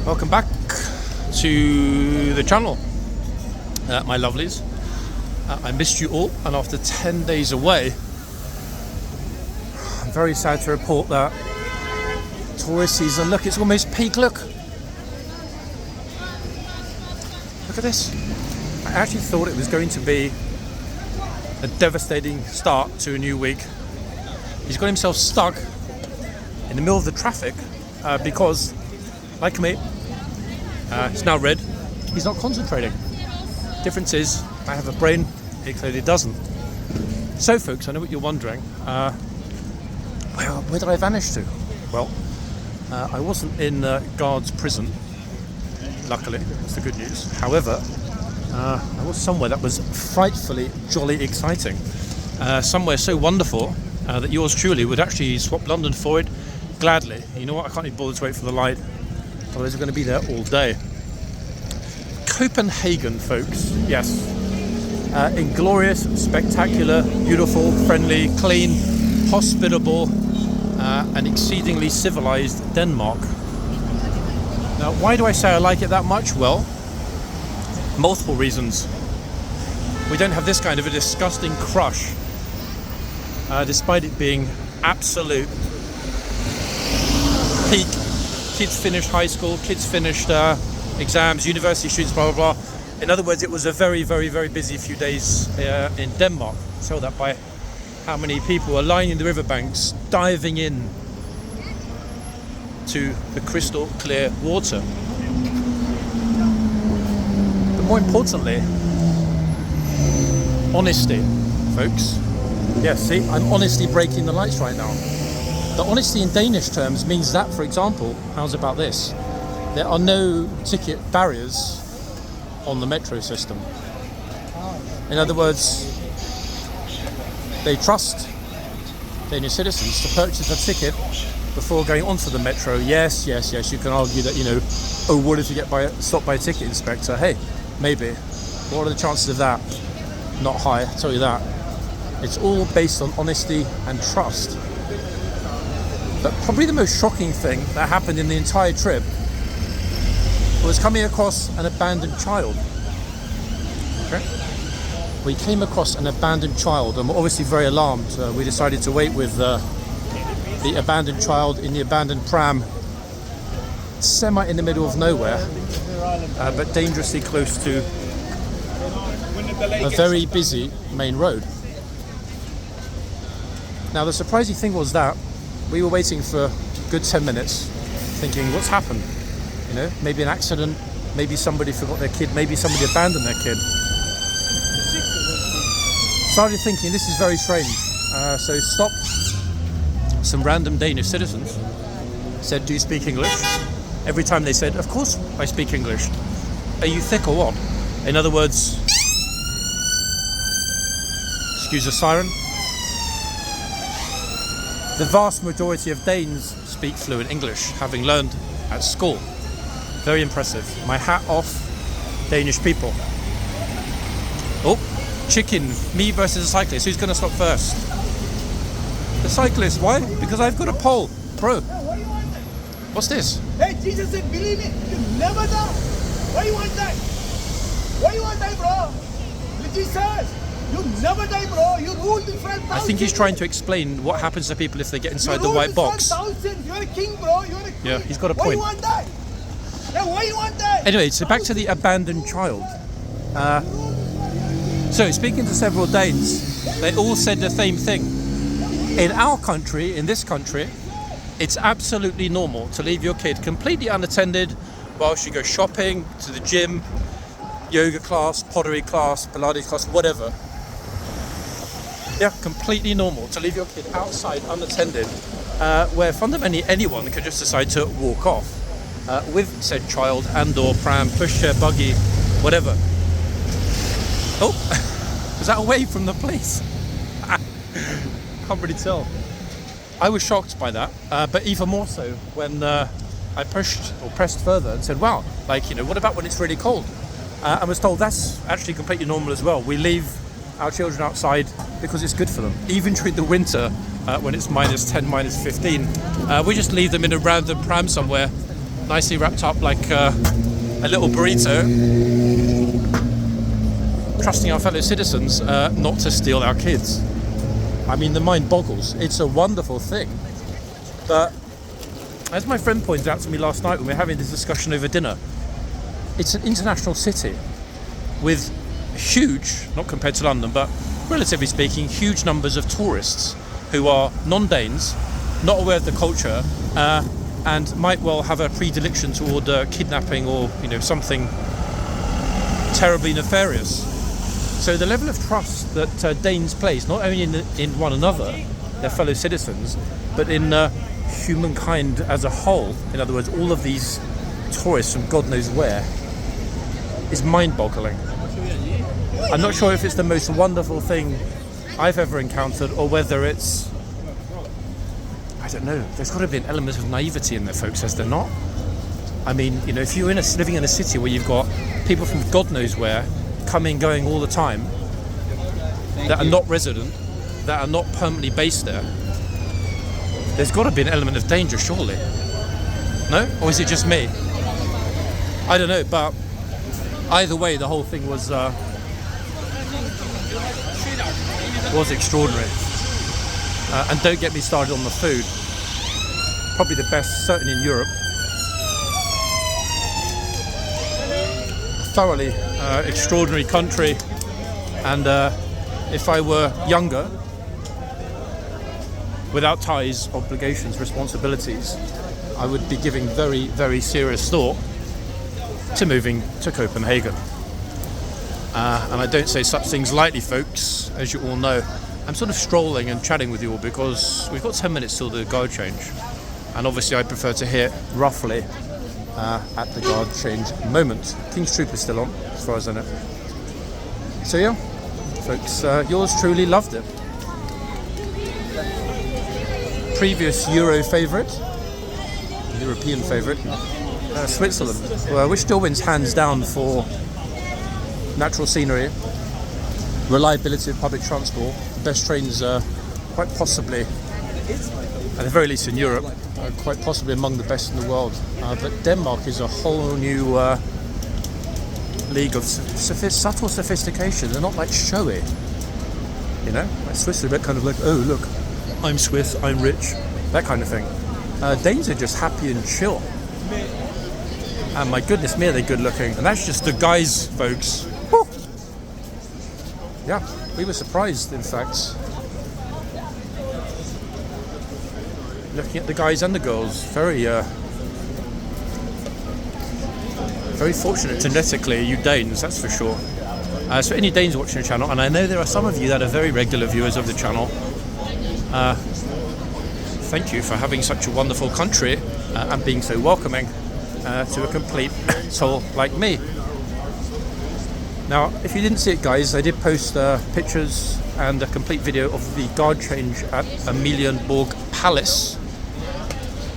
Welcome back to the channel, my lovelies. I missed you all, and after 10 days away, I'm very sad to report that tourist season, look, it's almost peak. Look at this. I actually thought it was going to be a devastating start to a new week. He's got himself stuck in the middle of the traffic because, like me, it's now red. He's not concentrating. Difference is, I have a brain, he clearly doesn't. So folks, I know what you're wondering. Where did I vanish to? Well, I wasn't in guards prison, luckily, that's the good news. However, I was somewhere that was frightfully jolly exciting. Somewhere so wonderful that yours truly would actually swap London for it gladly. You know what, I can't be bothered to wait for the light, otherwise we're going to be there all day. Copenhagen, folks, yes. Inglorious, spectacular, beautiful, friendly, clean, hospitable, and exceedingly civilized Denmark. Now, why do I say I like it that much? Well, multiple reasons. We don't have this kind of a disgusting crush, despite it being absolute peak. Kids finished high school, kids finished exams, university students, blah blah blah. In other words, it was a very, very, very busy few days in Denmark. Tell that by how many people are lying in the riverbanks, diving in to the crystal clear water. But more importantly, honesty, folks. Yes, see, I'm honestly breaking the lights right now. The honesty in Danish terms means that, for example, how's about this? There are no ticket barriers on the metro system. In other words, they trust Danish citizens to purchase a ticket before going onto the metro. Yes, you can argue that, oh, what if you get stopped by a ticket inspector? Hey, maybe. What are the chances of that? Not high, I'll tell you that. It's all based on honesty and trust. But probably the most shocking thing that happened in the entire trip was coming across an abandoned child. Okay. We came across an abandoned child and we're obviously very alarmed. We decided to wait with the abandoned child in the abandoned pram, semi in the middle of nowhere, but dangerously close to a very busy main road. Now the surprising thing was that we were waiting for a good 10 minutes, thinking, what's happened? Maybe an accident, maybe somebody forgot their kid, maybe somebody abandoned their kid. Started thinking, this is very strange. So stopped some random Danish citizens, said, do you speak English? Every time they said, of course I speak English. Are you thick or what? In other words, excuse the siren. The vast majority of Danes speak fluent English, having learned at school. Very impressive. My hat off, Danish people. Oh, chicken, me versus a cyclist. Who's going to stop first? The cyclist. Why? Because I've got a pole. Bro, what's this? Hey, Jesus said, believe me, you never die. Why you want that? Why you want that, bro? Jesus, you never die, bro. You rule the 12,000. I think he's trying to explain what happens to people if they get inside the white box. 12,000. You're a king, bro. You're a king. Yeah, he's got a Why point. you want that? Yeah, why you want that? Anyway, so back to the abandoned child. So speaking to several Danes, they all said the same thing. In our country, in this country, it's absolutely normal to leave your kid completely unattended whilst you go shopping, to the gym, yoga class, pottery class, Pilates class, whatever. Yeah, completely normal to leave your kid outside unattended, where fundamentally anyone could just decide to walk off with said child and or pram, pushchair, buggy, whatever. Oh, was that away from the police? Can't really tell. I was shocked by that, but even more so when I pressed further and said, wow, what about when it's really cold? I was told that's actually completely normal as well. We leave our children outside because it's good for them. Even during the winter, when it's -10, -15, we just leave them in a random pram somewhere nicely wrapped up like a little burrito, trusting our fellow citizens not to steal our kids. I mean, the mind boggles. It's a wonderful thing. But as my friend pointed out to me last night when we were having this discussion over dinner, it's an international city with huge, not compared to London, but relatively speaking, huge numbers of tourists who are non-Danes, not aware of the culture, and might well have a predilection toward kidnapping or, you know, something terribly nefarious. So the level of trust that Danes place, not only in one another, their fellow citizens, but in humankind as a whole, in other words, all of these tourists from God knows where, is mind-boggling. I'm not sure if it's the most wonderful thing I've ever encountered, or whether it's, I don't know, there's got to be an element of naivety in there, folks, has there not? I mean, you know, if you're living in a city where you've got people from God knows where coming, going all the time, that are not resident, that are not permanently based there, there's got to be an element of danger, surely. No? Or is it just me? I don't know, but either way, the whole thing was extraordinary. And don't get me started on the food. Probably the best, certainly in Europe. Thoroughly extraordinary country, and if I were younger, without ties, obligations, responsibilities, I would be giving very, very serious thought to moving to Copenhagen. And I don't say such things lightly, folks, as you all know. I'm sort of strolling and chatting with you all because we've got 10 minutes till the guard change, and obviously I prefer to hear roughly at the guard change moment. King's Troop is still on, as far as I know. So yeah, folks, yours truly loved it. Previous Euro favourite, European favourite, Switzerland, which still wins hands down for natural scenery, reliability of public transport, best trains, quite possibly, at the very least in Europe, quite possibly among the best in the world. But Denmark is a whole new league of subtle sophistication. They're not like showy, you know, like Switzerland, but kind of like, oh look, I'm Swiss, I'm rich, that kind of thing. Danes are just happy and chill. And my goodness me, are they good looking. And that's just the guys, folks. Woo! Yeah, we were surprised, in fact. Looking at the guys and the girls, very fortunate genetically, you Danes, that's for sure. So any Danes watching the channel, and I know there are some of you that are very regular viewers of the channel, thank you for having such a wonderful country and being so welcoming to a complete soul like me. Now, if you didn't see it, guys, I did post pictures and a complete video of the guard change at Amalienborg Palace.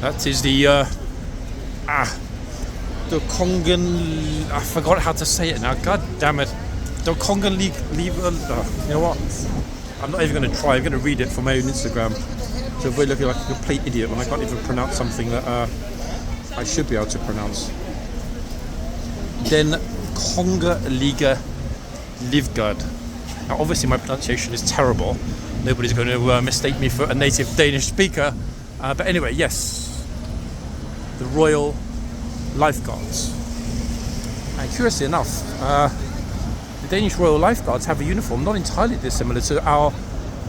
That is the Kongen. I forgot how to say it now. God damn it. The Kongen League. You know what? I'm not even going to try. I'm going to read it from my own Instagram to avoid looking like a complete idiot when I can't even pronounce something that I should be able to pronounce. Den Konge Liga Livgard. Now, obviously, my pronunciation is terrible. Nobody's going to mistake me for a native Danish speaker. But anyway, yes. The Royal Lifeguards. And curiously enough, the Danish Royal Lifeguards have a uniform not entirely dissimilar to our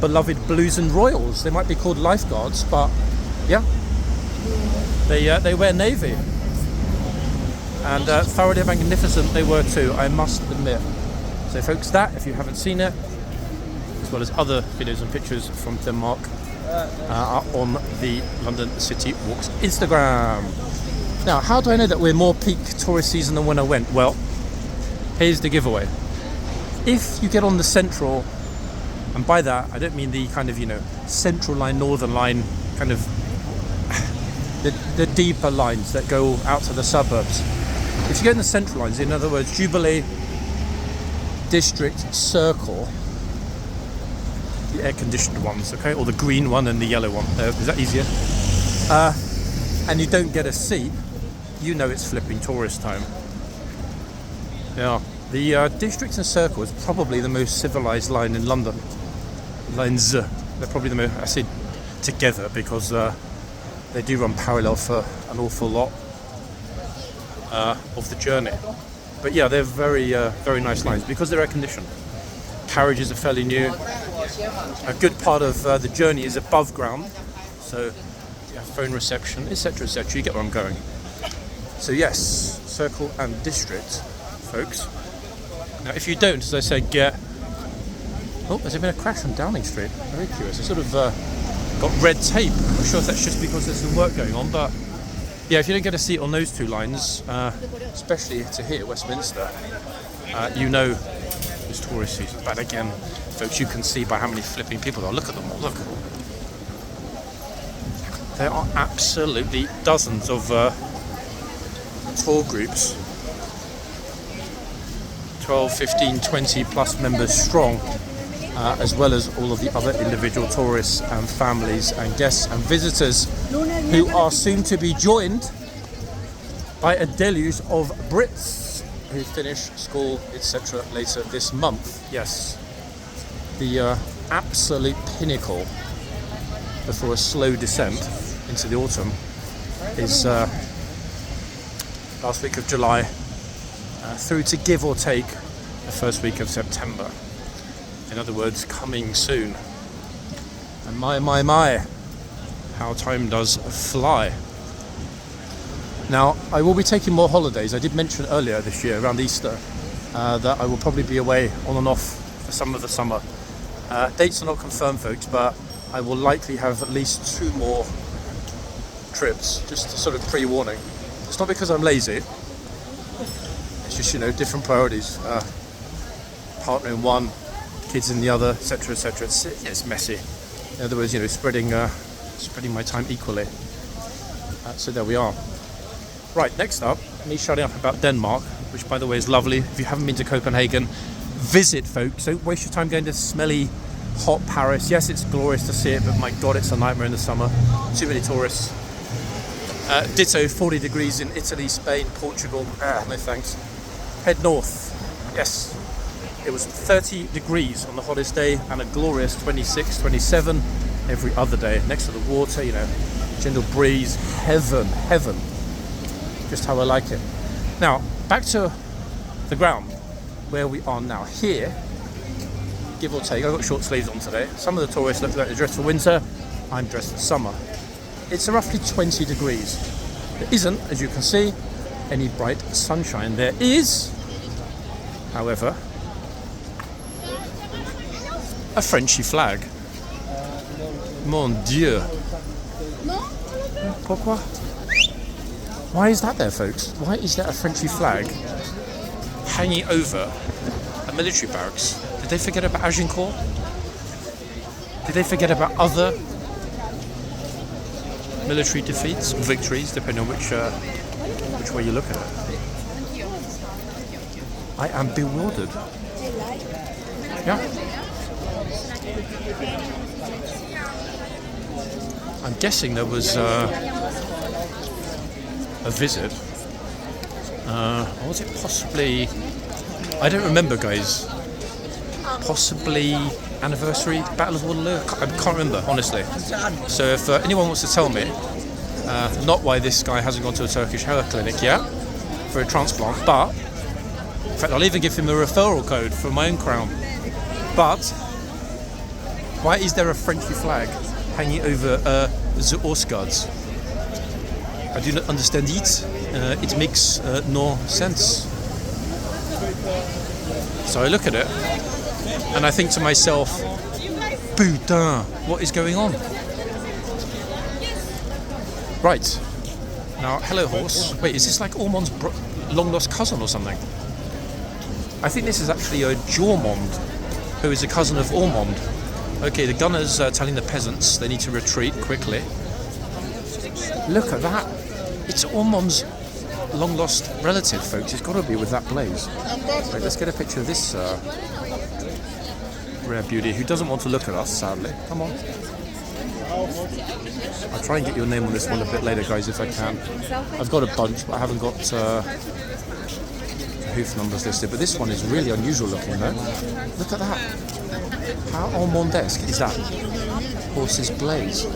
beloved Blues and Royals. They might be called lifeguards, but yeah, they wear navy. And thoroughly magnificent they were too, I must admit. So folks, that, if you haven't seen it, as well as other videos and pictures from Denmark, are on the London City Walks Instagram. Now, how do I know that we're more peak tourist season than when I went? Well, here's the giveaway. If you get on the central, and by that I don't mean the kind of, you know, central line, northern line, kind of the deeper lines that go out to the suburbs. If you get in the central lines, in other words, Jubilee, District, Circle, the air-conditioned ones, okay, or the green one and the yellow one. Is that easier? And you don't get a seat, you know it's flipping tourist time. Yeah, the district and circle is probably the most civilized line in London. Lines, they're probably the most, I say together because they do run parallel for an awful lot of the journey. But yeah, they're very nice lines because they're air conditioned. Carriages are fairly new. A good part of the journey is above ground, so you have phone reception, etc., etc. You get where I'm going. So yes, circle and district, folks. Now, if you don't, as I said, get. Oh, there's been a crash on Downing Street. Very curious. It's sort of got red tape. I'm not sure if that's just because there's some work going on, but yeah, if you don't get a seat on those two lines, especially to here, Westminster, you know it's tourist season. But again, folks, you can see by how many flipping people there are. Look at them all, look. There are absolutely dozens of tour groups, 12, 15, 20 plus members strong, as well as all of the other individual tourists and families and guests and visitors who are soon to be joined by a deluge of Brits who finish school, etc. later this month. Yes, the absolute pinnacle before a slow descent into the autumn is last week of July through to give or take the first week of September. In other words, coming soon. And my, how time does fly. Now, I will be taking more holidays. I did mention earlier this year, around Easter, that I will probably be away on and off for some of the summer. Dates are not confirmed, folks, but I will likely have at least 2 more trips, just sort of pre-warning. It's not because I'm lazy. It's just, you know, different priorities. Partner in one, kids in the other, etc., etc. It's messy. In other words, you know, spreading my time equally. So there we are. Right, next up, me shouting up about Denmark, which by the way is lovely. If you haven't been to Copenhagen, visit, folks. Don't waste your time going to smelly, hot Paris. Yes, it's glorious to see it, but my God, it's a nightmare in the summer. Too many tourists. Ditto, 40 degrees in Italy, Spain, Portugal. No thanks. Head north. Yes, it was 30 degrees on the hottest day and a glorious 26, 27 every other day. Next to the water, you know, gentle breeze, heaven. Just how I like it. Now, back to the ground where we are now. Here, give or take, I've got short sleeves on today. Some of the tourists look like they're dressed for winter. I'm dressed for summer. It's roughly 20 degrees. There isn't, as you can see, any bright sunshine. There is, however, a Frenchy flag. Mon Dieu. Pourquoi? Why is that there, folks? Why is there a Frenchy flag hanging over a military barracks? Did they forget about Agincourt? Did they forget about other military defeats or victories, depending on which way you look at it? I am bewildered. Yeah. I'm guessing there was a visit. Or was it possibly? I don't remember, guys. Possibly anniversary, Battle of Waterloo. I can't remember, honestly. So if anyone wants to tell me, not why this guy hasn't gone to a Turkish hair clinic yet for a transplant, but in fact I'll even give him a referral code for my own crown. But why is there a Frenchy flag hanging over the horseguards? I do not understand it. It makes no sense. So I look at it and I think to myself, putain, what is going on? Right. Now, hello horse. Wait, is this like Ormond's long lost cousin or something? I think this is actually a Jormond, who is a cousin of Ormond. Okay, the gunner's telling the peasants they need to retreat quickly. Look at that. It's Ormond's long lost relative, folks. It's got to be with that blaze. Right, let's get a picture of this rare beauty who doesn't want to look at us, sadly. Come on. I'll try and get your name on this one a bit later, guys, if I can. I've got a bunch, but I haven't got hoof numbers listed. But this one is really unusual looking, though. Look at that. How Almondesque is that? Horse's Blaze.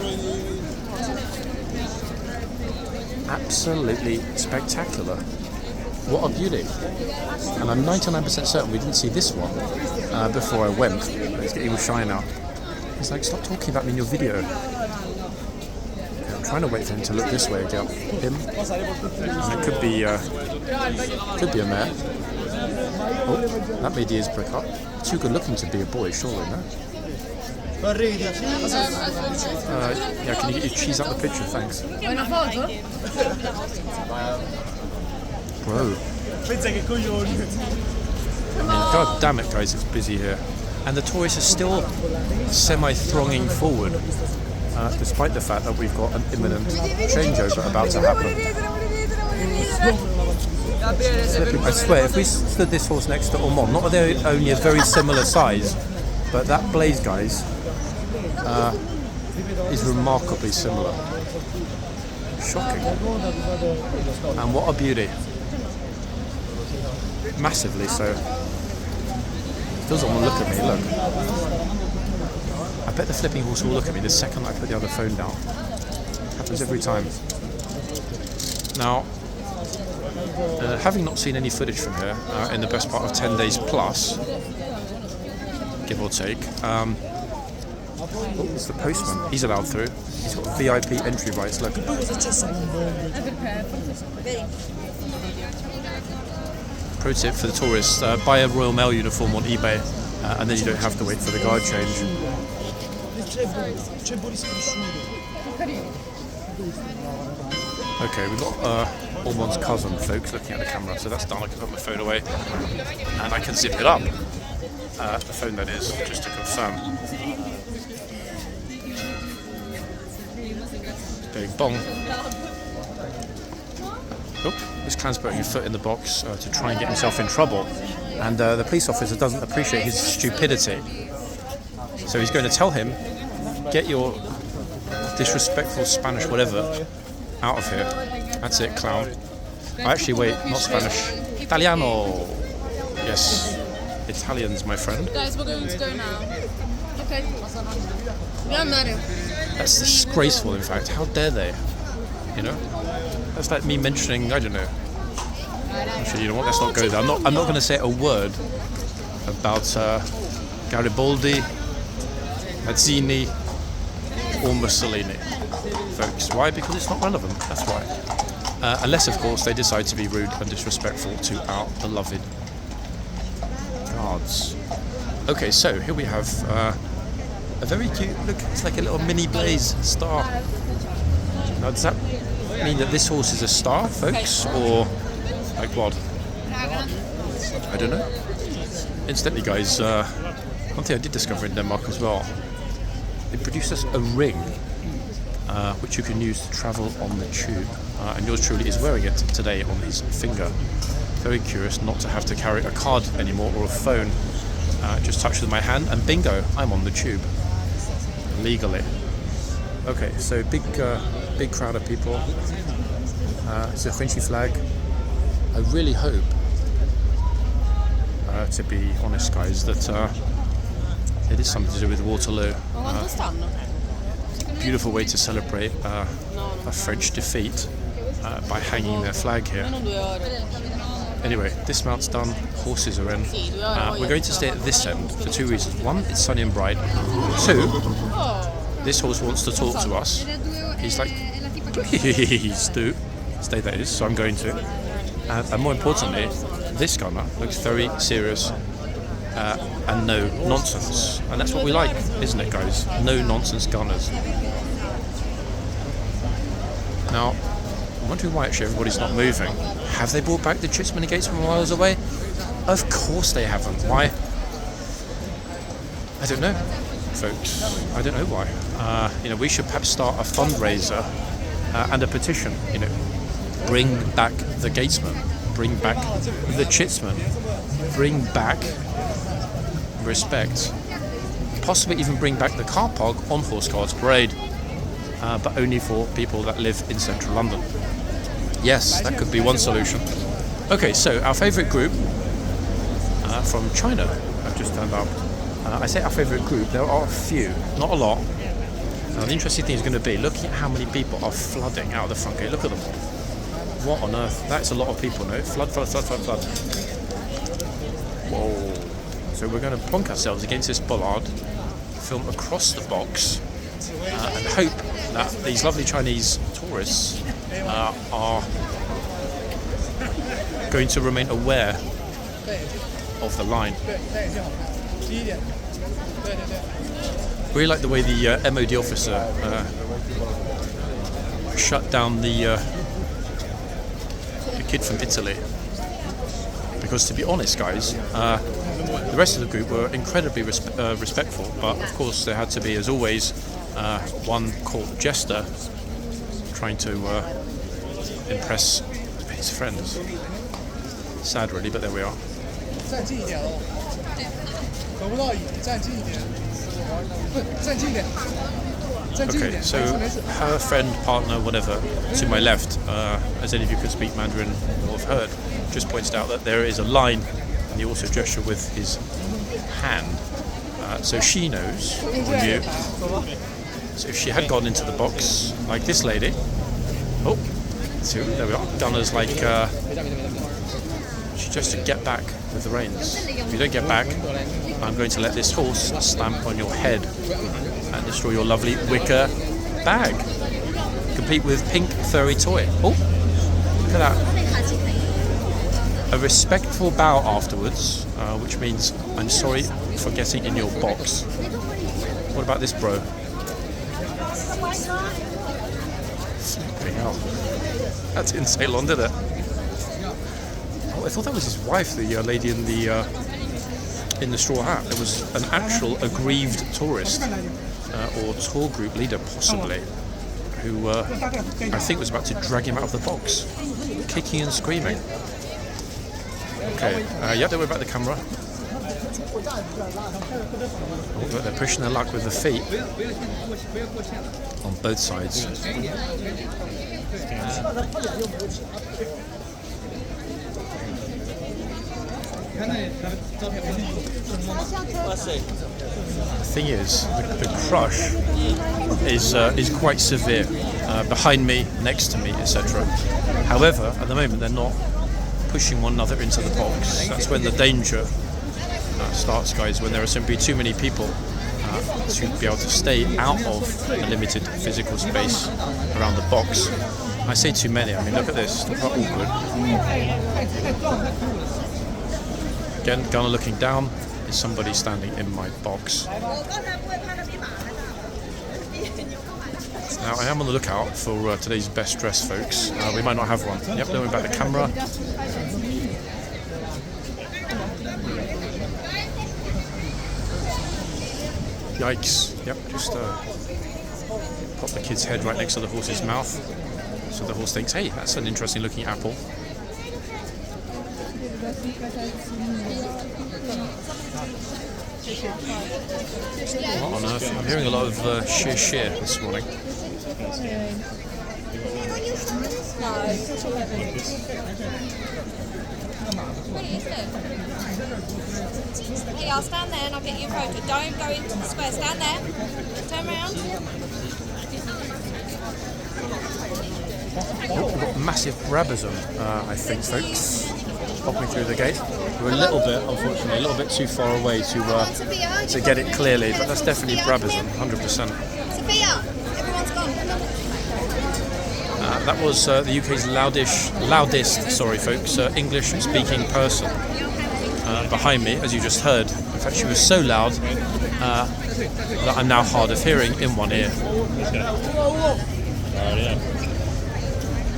Absolutely spectacular. What a beauty. And I'm 99% certain we didn't see this one before I went. Let's get Evil Shine out. He's like, stop talking about me in your video. Okay, I'm trying to wait for him to look this way again. Him. And it could be a mare. Oh, that made the ears prick up. Too good looking to be a boy, surely, no? Yeah, can you get your cheese out of the picture? Thanks. Bro. God damn it, guys, it's busy here. And the tourists are still semi-thronging forward, despite the fact that we've got an imminent changeover about to happen. I swear, if we stood this horse next to Ormond, not that they're only a very similar size, but that Blaze, guys, is remarkably similar. Shocking. And what a beauty. Massively so. Doesn't want to look at me, look. I bet the flipping horse will look at me the second I put the other phone down. Happens every time. Now, having not seen any footage from here in the best part of 10 days plus, give or take, it's the postman. He's allowed through. He's got VIP entry rights, look. Pro tip for the tourists, buy a Royal Mail uniform on eBay and then you don't have to wait for the guard change. Okay, we've got Ormond's cousin, folks, looking at the camera, so that's done. I can put my phone away and I can zip it up. The phone, that is, just to confirm. Big bong. Oh, this clown's putting his foot in the box to try and get himself in trouble, and the police officer doesn't appreciate his stupidity, so he's going to tell him, get your disrespectful Spanish whatever out of here. That's it, clown. Actually, wait, not Spanish. Italiano. Yes, Italians, my friend. Guys, we're going to go now. Okay. That's disgraceful, in fact. How dare they? You know? That's like me mentioning, I don't know. Actually, you know what? Let's not go there. I'm not going to say a word about Garibaldi, Mazzini, or Mussolini, folks. Why? Because it's not relevant. That's why. Unless, of course, they decide to be rude and disrespectful to our beloved guards. Okay, so here we have a very cute, look, it's like a little mini Blaze star. Now, does that mean that this horse is a star, folks, or like what? I don't know. Incidentally, guys, one thing I did discover in Denmark as well, they produced us a ring which you can use to travel on the tube, and yours truly is wearing it today on his finger. Very curious not to have to carry a card anymore or a phone. Just touch with my hand and bingo, I'm on the tube legally. Okay, so big crowd of people. It's a Frenchy flag. I really hope, to be honest, guys, that it is something to do with Waterloo. Beautiful way to celebrate a French defeat by hanging their flag here. Anyway, dismount's done, horses are in. We're going to stay at this end for two reasons. One, it's sunny and bright. Two, this horse wants to talk to us. He's like, please do. Stay that is, so I'm going to. And more importantly, this gunner looks very serious and no nonsense. And that's what we like, isn't it, guys? No nonsense gunners. Now, I'm wondering why actually everybody's not moving. Have they brought back the Chitsman and Gatesman miles away? Of course they haven't. Why? I don't know, folks. I don't know why. We should perhaps start a fundraiser and a petition. Bring back the Gatesman. Bring back the Chitsman. Bring back respect. Possibly even bring back the car park on Horseguardsparade. but only for people that live in central London. Yes, that could be one solution. Okay, so our favourite group from China have just turned up. I say our favourite group, there are a few, not a lot. Now the interesting thing is going to be looking at how many people are flooding out of the front gate. Look at them. What on earth? That's a lot of people, no? Flood. Whoa. So we're going to plonk ourselves against this bollard, film across the box, and hope that these lovely Chinese tourists are going to remain aware of the line. Really like the way the MOD officer shut down the kid from Italy. Because to be honest, guys, the rest of the group were incredibly respectful, but of course there had to be, as always, one court jester trying to impress his friends. Sad, really, but there we are. Okay, so her friend, partner, whatever, to my left, as any of you can speak Mandarin will have heard, just pointed out that there is a line, and he also gestured with his hand. So she knows, or knew. So if she had gone into the box, like this lady, oh, so there we are, Gunner's like, she just to get back with the reins. If you don't get back, I'm going to let this horse stamp on your head and destroy your lovely wicker bag, complete with pink furry toy. Oh, look at that. A respectful bow afterwards, which means I'm sorry for getting in your box. What about this bro? Flipping hell. That didn't say long, did it? Oh, I thought that was his wife, the lady in the straw hat. There was an actual aggrieved tourist or tour group leader, possibly, who I think was about to drag him out of the box, kicking and screaming. Okay, yeah, don't worry about the camera. Oh, look, they're pushing their luck with the feet on both sides. The thing is, the crush is quite severe behind me, next to me, etc. However, at the moment they're not pushing one another into the box. That's when the danger starts, guys, when there are simply too many people to be able to stay out of a limited physical space around the box. I say too many, I mean, look at this, look how awkward. Again, Gunner looking down, is somebody standing in my box. Now, I am on the lookout for today's best dress, folks. We might not have one. Yep, don't worry about the camera. Yikes. Yep, just pop the kid's head right next to the horse's mouth. So the horse thinks, hey, that's an interesting looking apple. What on earth? I'm hearing a lot of sheer this morning. Hey, I'll stand there and I'll get you a photo. Don't go into the square. Stand there. Turn around. Oh, we've got massive Brabazon, I think, folks. Popping through the gate. We're a little bit, unfortunately, a little bit too far away to get it clearly, but that's definitely Brabazon, 100%. Sophia, everyone's gone. That was the UK's loudest, folks, English-speaking person behind me, as you just heard. In fact, she was so loud that I'm now hard of hearing in one ear.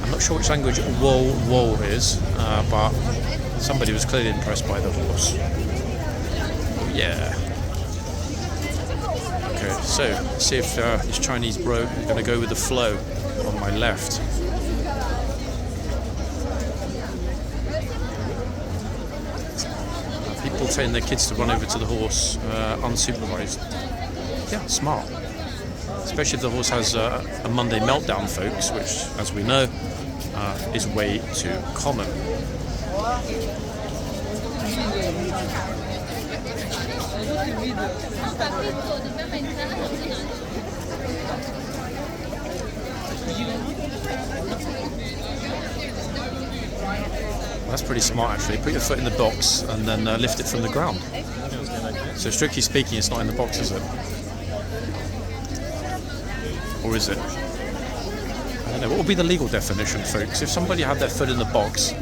I'm not sure which language whoa is, but somebody was clearly impressed by the horse. Oh, yeah. Okay, so let's see if this Chinese bro is going to go with the flow on my left. People telling their kids to run over to the horse unsupervised. Yeah, smart. especially if the horse has a Monday meltdown, folks, which, as we know, is way too common. That's pretty smart, actually. Put your foot in the box and then lift it from the ground. So strictly speaking, it's not in the box, is it? Or is it? I don't know. What would be the legal definition, folks? If somebody had their foot in the box,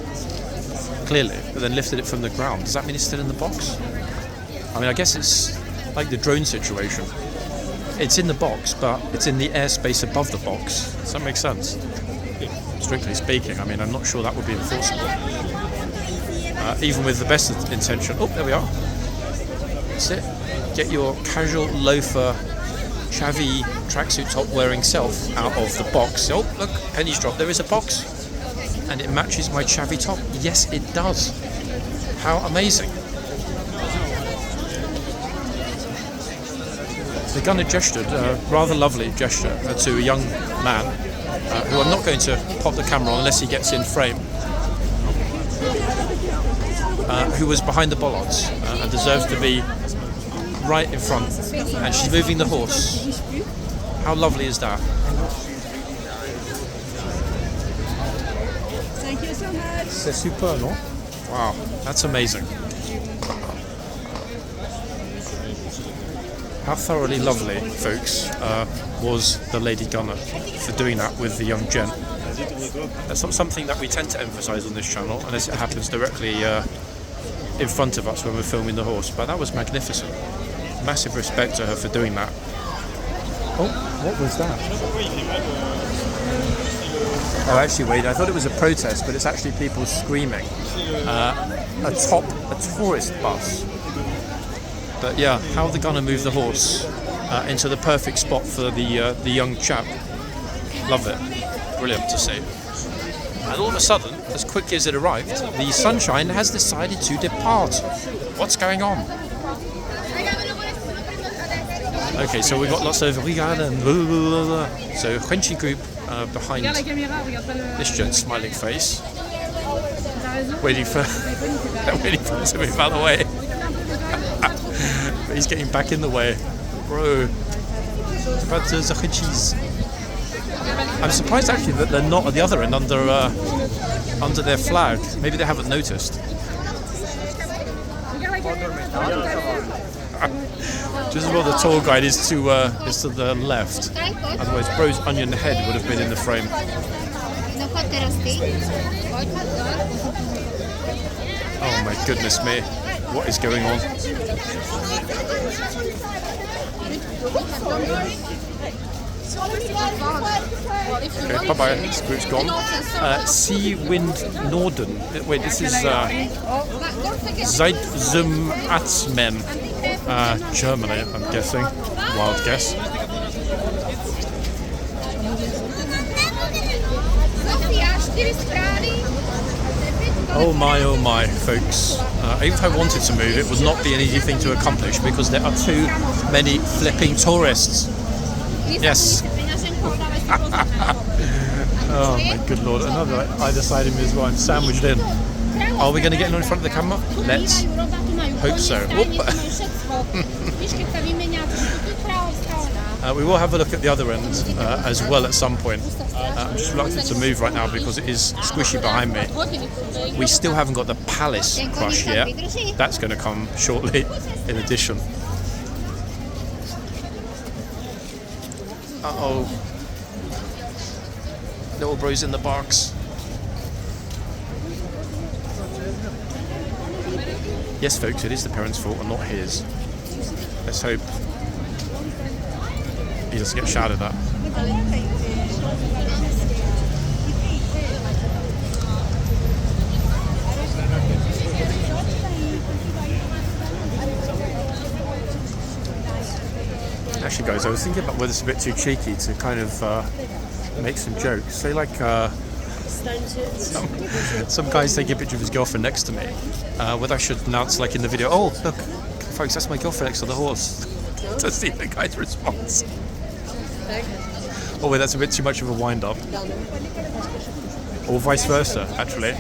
clearly, but then lifted it from the ground, does that mean it's still in the box? I mean, I guess it's like the drone situation. It's in the box, but it's in the airspace above the box. Does that make sense? Strictly speaking, I mean, I'm not sure that would be enforceable. Even with the best intention. Oh, there we are. That's it. Get your casual loafer, chavvy tracksuit top wearing self out of the box. Oh, look, pennies dropped. There is a box. And it matches my chavvy top. Yes, it does. How amazing. The gunner gestured, a rather lovely gesture, to a young man who I'm not going to pop the camera on unless he gets in frame, who was behind the bollards and deserves to be right in front. And she's moving the horse. How lovely is that? Thank you so much. C'est super, no? Wow, that's amazing. How thoroughly lovely, folks, was the lady gunner for doing that with the young gent. That's not something that we tend to emphasise on this channel, unless it happens directly in front of us when we're filming the horse. But that was magnificent. Massive respect to her for doing that. Oh, what was that? Oh, actually, wait, I thought it was a protest, but it's actually people screaming atop a tourist bus. But yeah, how the gunner moved the horse into the perfect spot for the young chap. Love it. Brilliant to see. And all of a sudden, as quickly as it arrived, the sunshine has decided to depart. What's going on? Okay, so we've got lots of regard and blah, blah, blah, blah. So Frenchy group behind this gent's smiling face, waiting for him to move out of the way. But he's getting back in the way, bro. But the Frenchies. I'm surprised actually that they're not at the other end under their flag. Maybe they haven't noticed. Just as well the tour guide is to the left. Otherwise, bro's onion head would have been in the frame. Oh my goodness me. What is going on? Okay, bye-bye. This group's gone. Sea Wind Norden. Wait, this is Seit zum Atzmen. Germany, I'm guessing. Wild guess. Oh my, folks. If I wanted to move, it would not be an easy thing to accomplish because there are too many flipping tourists. Yes. Oh my good lord, another either side of me as well. I'm sandwiched in. Are we going to get in front of the camera? Let's hope so. We will have a look at the other end as well at some point. I'm just reluctant to move right now because it is squishy behind me. We still haven't got the Palace crush yet. That's going to come shortly in addition. Uh-oh. Little bro's in the box. Yes, folks, it is the parents' fault and not his. Let's hope he doesn't get shouted at. Actually, guys, I was thinking about whether it's a bit too cheeky to kind of make some jokes. Say, like, some guy's taking a picture of his girlfriend next to me. Whether I should announce, like, in the video, oh, look, folks, that's my girlfriend next to the horse, to see the guy's response. Oh wait, that's a bit too much of a wind-up. Or vice versa, actually.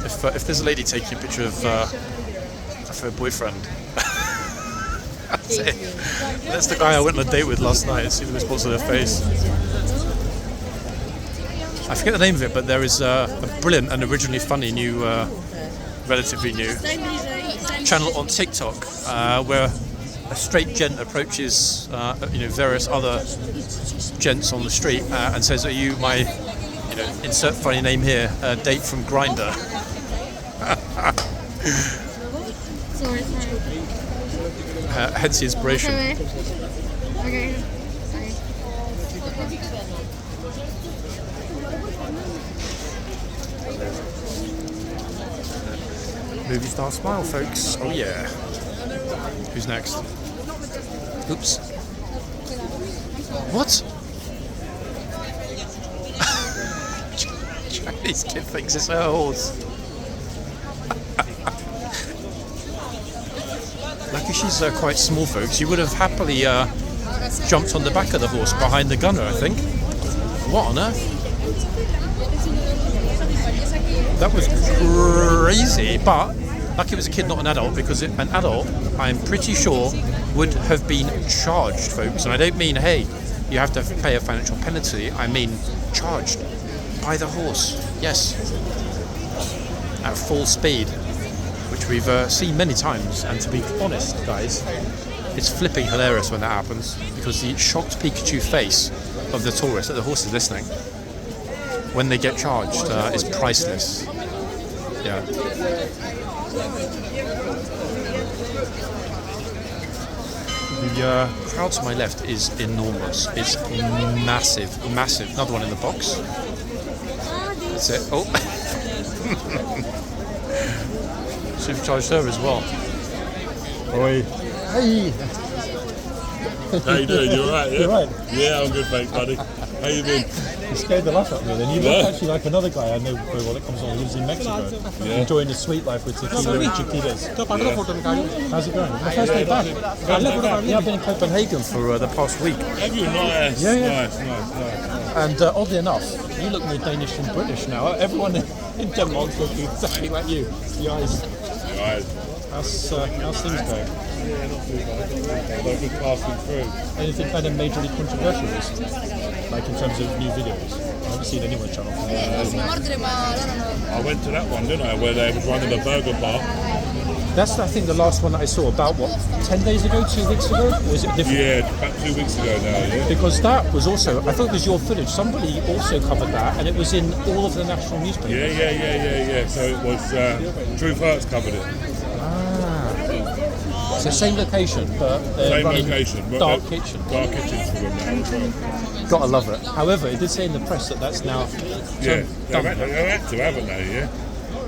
If there's a lady taking a picture of her boyfriend, that's the guy I went on a date with last night. See the response on her face. I forget the name of it, but there is a brilliant and originally funny new, relatively new channel on TikTok where a straight gent approaches, various other gents on the street and says, "Are you my, insert funny name here, date from Grindr?" Sorry. Hence the inspiration. Okay. Sorry. Movie star smile, folks. Oh yeah. Who's next? Oops. What? Chinese kid thinks it's a horse. Lucky she's quite small, folks. You would have happily jumped on the back of the horse behind the gunner, I think. What on earth? That was crazy, but lucky it was a kid, not an adult, because an adult, I'm pretty sure, would have been charged, folks. And I don't mean, hey, you have to pay a financial penalty. I mean charged by the horse. Yes. At full speed, which we've seen many times. And to be honest, guys, it's flipping hilarious when that happens, because the shocked Pikachu face of the tourist, that the horse is listening, when they get charged is priceless. Yeah. The crowd to my left is enormous. It's massive, massive. Another one in the box. That's it. Oh. Supercharged her as well. Oi. Hey. How you doing? You alright? Yeah? You're right. Yeah, I'm good, thanks, buddy. How you been? You scared the life out of me then. You look actually like another guy I know very well that comes on, who lives in Mexico. Yeah. Enjoying the sweet life with tequila and chiquitas. Yeah. How's it going? My first day back. Yeah, I've been in Copenhagen for the past week. Have you? Nice. Yeah. Nice. And oddly enough, you look more Danish than British now. Everyone in Denmark's looking exactly like you. The eyes. Right. How's things going? Yeah, not too bad. They're just passing through. Anything kind of majorly controversial recently? Like in terms of new videos? I haven't seen any on the channel from there. I went to that one, didn't I, where they was running a burger bar. That's, I think, the last one that I saw about, 10 days ago, 2 weeks ago? Or is it different? Yeah, about 2 weeks ago now, yeah. Because that was also, I thought it was your footage. Somebody also covered that, and it was in all of the national newspapers. Yeah. So it was, Truth Hurts covered it. So same location, but Same running location. dark kitchen. Dark kitchens for them now as well. Gotta love it. However, it did say in the press that that's now Yeah, done. they're had to, haven't they, yeah?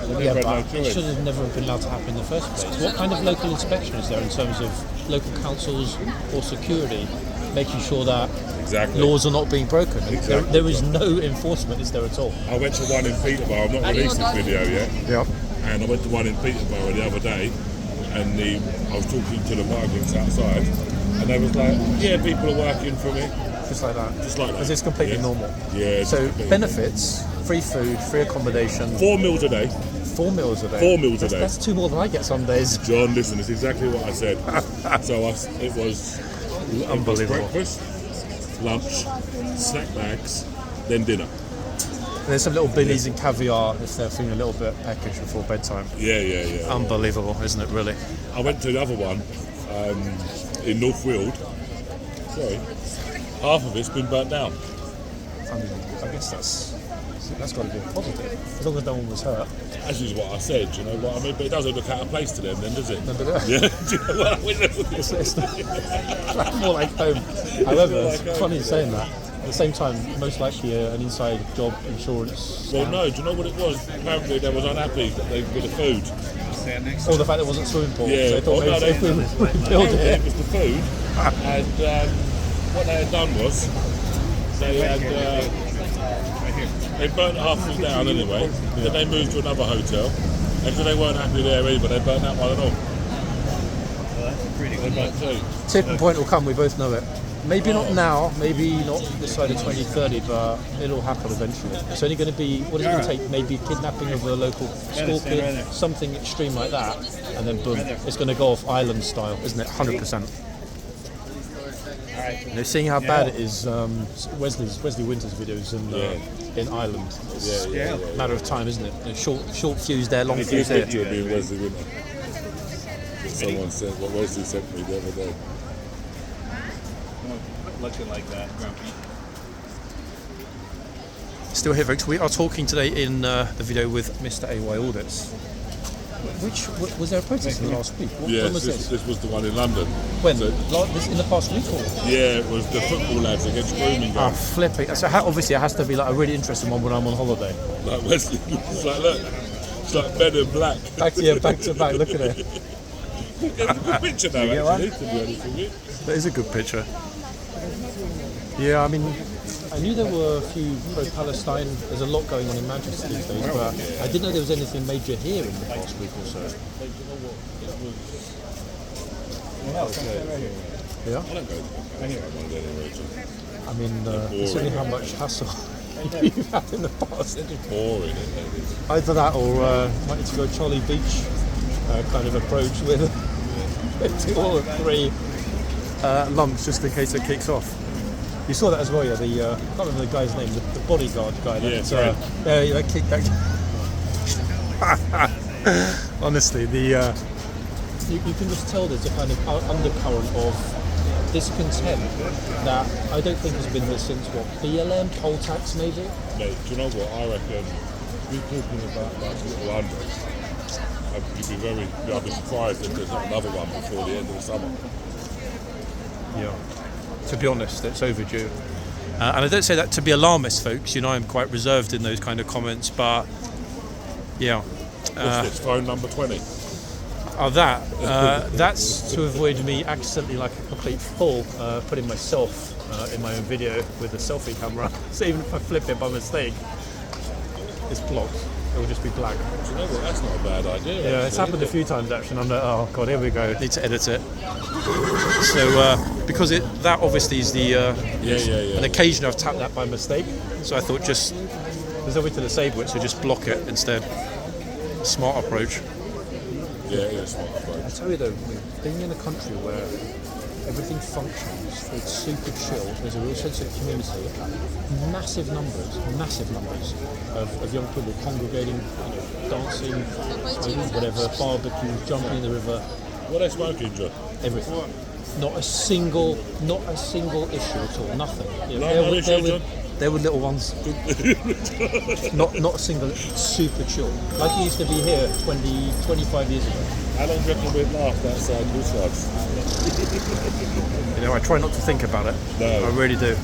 They Yeah, never but had no it choice. should have never been allowed to happen in the first place. What kind of local inspection is there in terms of local councils or security making sure that Exactly. laws are not being broken? Exactly. There is no enforcement, is there at all? I went to one in Peterborough, I've not released this video yet, Yeah. and I went to one in Peterborough the other day, and I was talking to the migrants outside, and they was like, yeah, people are working for me. Just like that. Just like that. Because it's completely Yeah. normal. Yeah. it's So completely- benefits, free food, free accommodation, 4 meals a day. 4 meals a day. 4 meals a day. That's 2 more than I get some days. John, listen, it's exactly what I said. It was Unbelievable. breakfast, lunch, snack bags, then dinner. And there's some little billies and caviar if they're feeling a little bit peckish before bedtime. Yeah. Unbelievable, isn't it, really? I went to the other one in North Weald. Sorry, half of it's been burnt down. I mean, I guess that's got to be a positive, as long as no one was hurt. This is what I said, you know what I mean? But it doesn't look out of place to them then, does it? No, but, Yeah, do you know what I mean? it's more like home. However, it's funny saying that. At the same time, most likely an inside job insurance. Well, no, do you know what it was? Apparently they was unhappy with the food. Or the fact there wasn't swimming pool. Yeah, So they thought well, no, if we rebuild apparently it. it was the food, and what they had done was they had they burnt half of it down anyway. Then they moved to another hotel, and because they weren't happy there either, they burnt that one and all. They might too. Tipping point will come, we both know it. Maybe not now, maybe not this side of 2030, but it'll happen eventually. It's only going to be, what is it going to take? Maybe kidnapping of a local school kid, something extreme like that, and then boom, it's going to go off island style, isn't it? 100%. You know, seeing how bad it is, Wesley Winter's videos in Ireland. It's a matter of time, isn't it? You know, short fuse there, long It's fuse a there. picture of me and Wesley Winter. Someone said what Wesley sent me the other day. Looking like that, grumpy. Still here, folks. We are talking today in the video with Mr. A.Y. Audits. Was there a protest in the last week? When Yes, was this? this was the one in London. When? So, This in the past week or? yeah, it was the football lads against grooming Ah, guys. flipping. So obviously it has to be like a really interesting one when I'm on holiday. Like Wesley, it's like, look, it's like Men in Black. Back to back. Look at it. It's a good picture now, actually, to be honest with you. That is a good picture. Yeah, I mean, I knew there were a few pro-Palestine. There's a lot going on in Manchester these days, but I didn't know there was anything major here in the past week or so. Yeah. I don't go one of them anyway. I mean, considering how much hassle you've had in the past. They're just boring, isn't it? Either that or might need to go Charlie Beach kind of approach with 2 or 3 lumps just in case it kicks off. You saw that as well, yeah. I can't remember the guy's name, the bodyguard guy. Yeah, that kicked that. Honestly, you can just tell there's a kind of undercurrent of discontent that I don't think has been there since what, BLM, poll tax maybe. Mate, do you know what? I reckon we're talking about like little hundreds. I'd be surprised if there's not another one before the end of the summer. Yeah. To be honest, it's overdue. And I don't say that to be alarmist, folks. You know, I'm quite reserved in those kind of comments, but yeah. What's this, phone number 20? That's to avoid me accidentally, like a complete fool, putting myself in my own video with a selfie camera. So even if I flip it by mistake, it's blocked. It will just be black. Do you know what? That's not a bad idea. Yeah, it's happened a few times actually, and I'm like, oh god, here we go. Need to edit it. So because that obviously is the an occasion I've tapped that by mistake. So I thought there's a way to disable it, so just block it instead. Smart approach. Yeah, it is smart approach. I tell you though, being in a country where everything functions, it's super chill, there's a real sense of community, massive numbers of young people congregating, dancing, smoking, whatever, barbecue, jumping in the river. What are they smoking, John? Everything. Not a single issue at all, nothing. There were little ones. not a single, super chill. Like it used to be here 25 years ago. How long do you reckon we'd last outside Clueless? You know, I try not to think about it. No. I really do.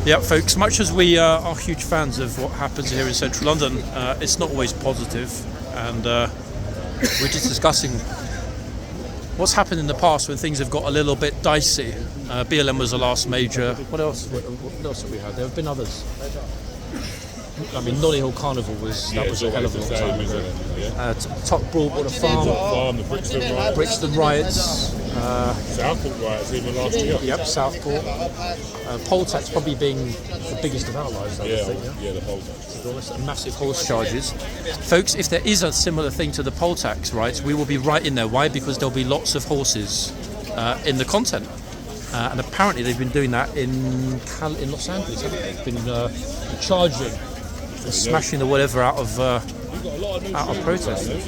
Yeah, folks, much as we are huge fans of what happens here in central London, it's not always positive, and we're just discussing what's happened in the past when things have got a little bit dicey. BLM was the last major. What else have we had? There have been others. I mean, Notting Hill Carnival was a hell of a long time ago. Top Broadwater Farm, the Brixton riots. Southport riots even last year. Yep, Southport. Poll tax probably being the biggest of our lives, I would think. Yeah, the poll tax. Massive horse charges. Folks, if there is a similar thing to the poll tax, right, we will be right in there. Why? Because there'll be lots of horses in the content. And apparently they've been doing that in Los Angeles, haven't they? They've been charging and smashing the whatever out of protesters.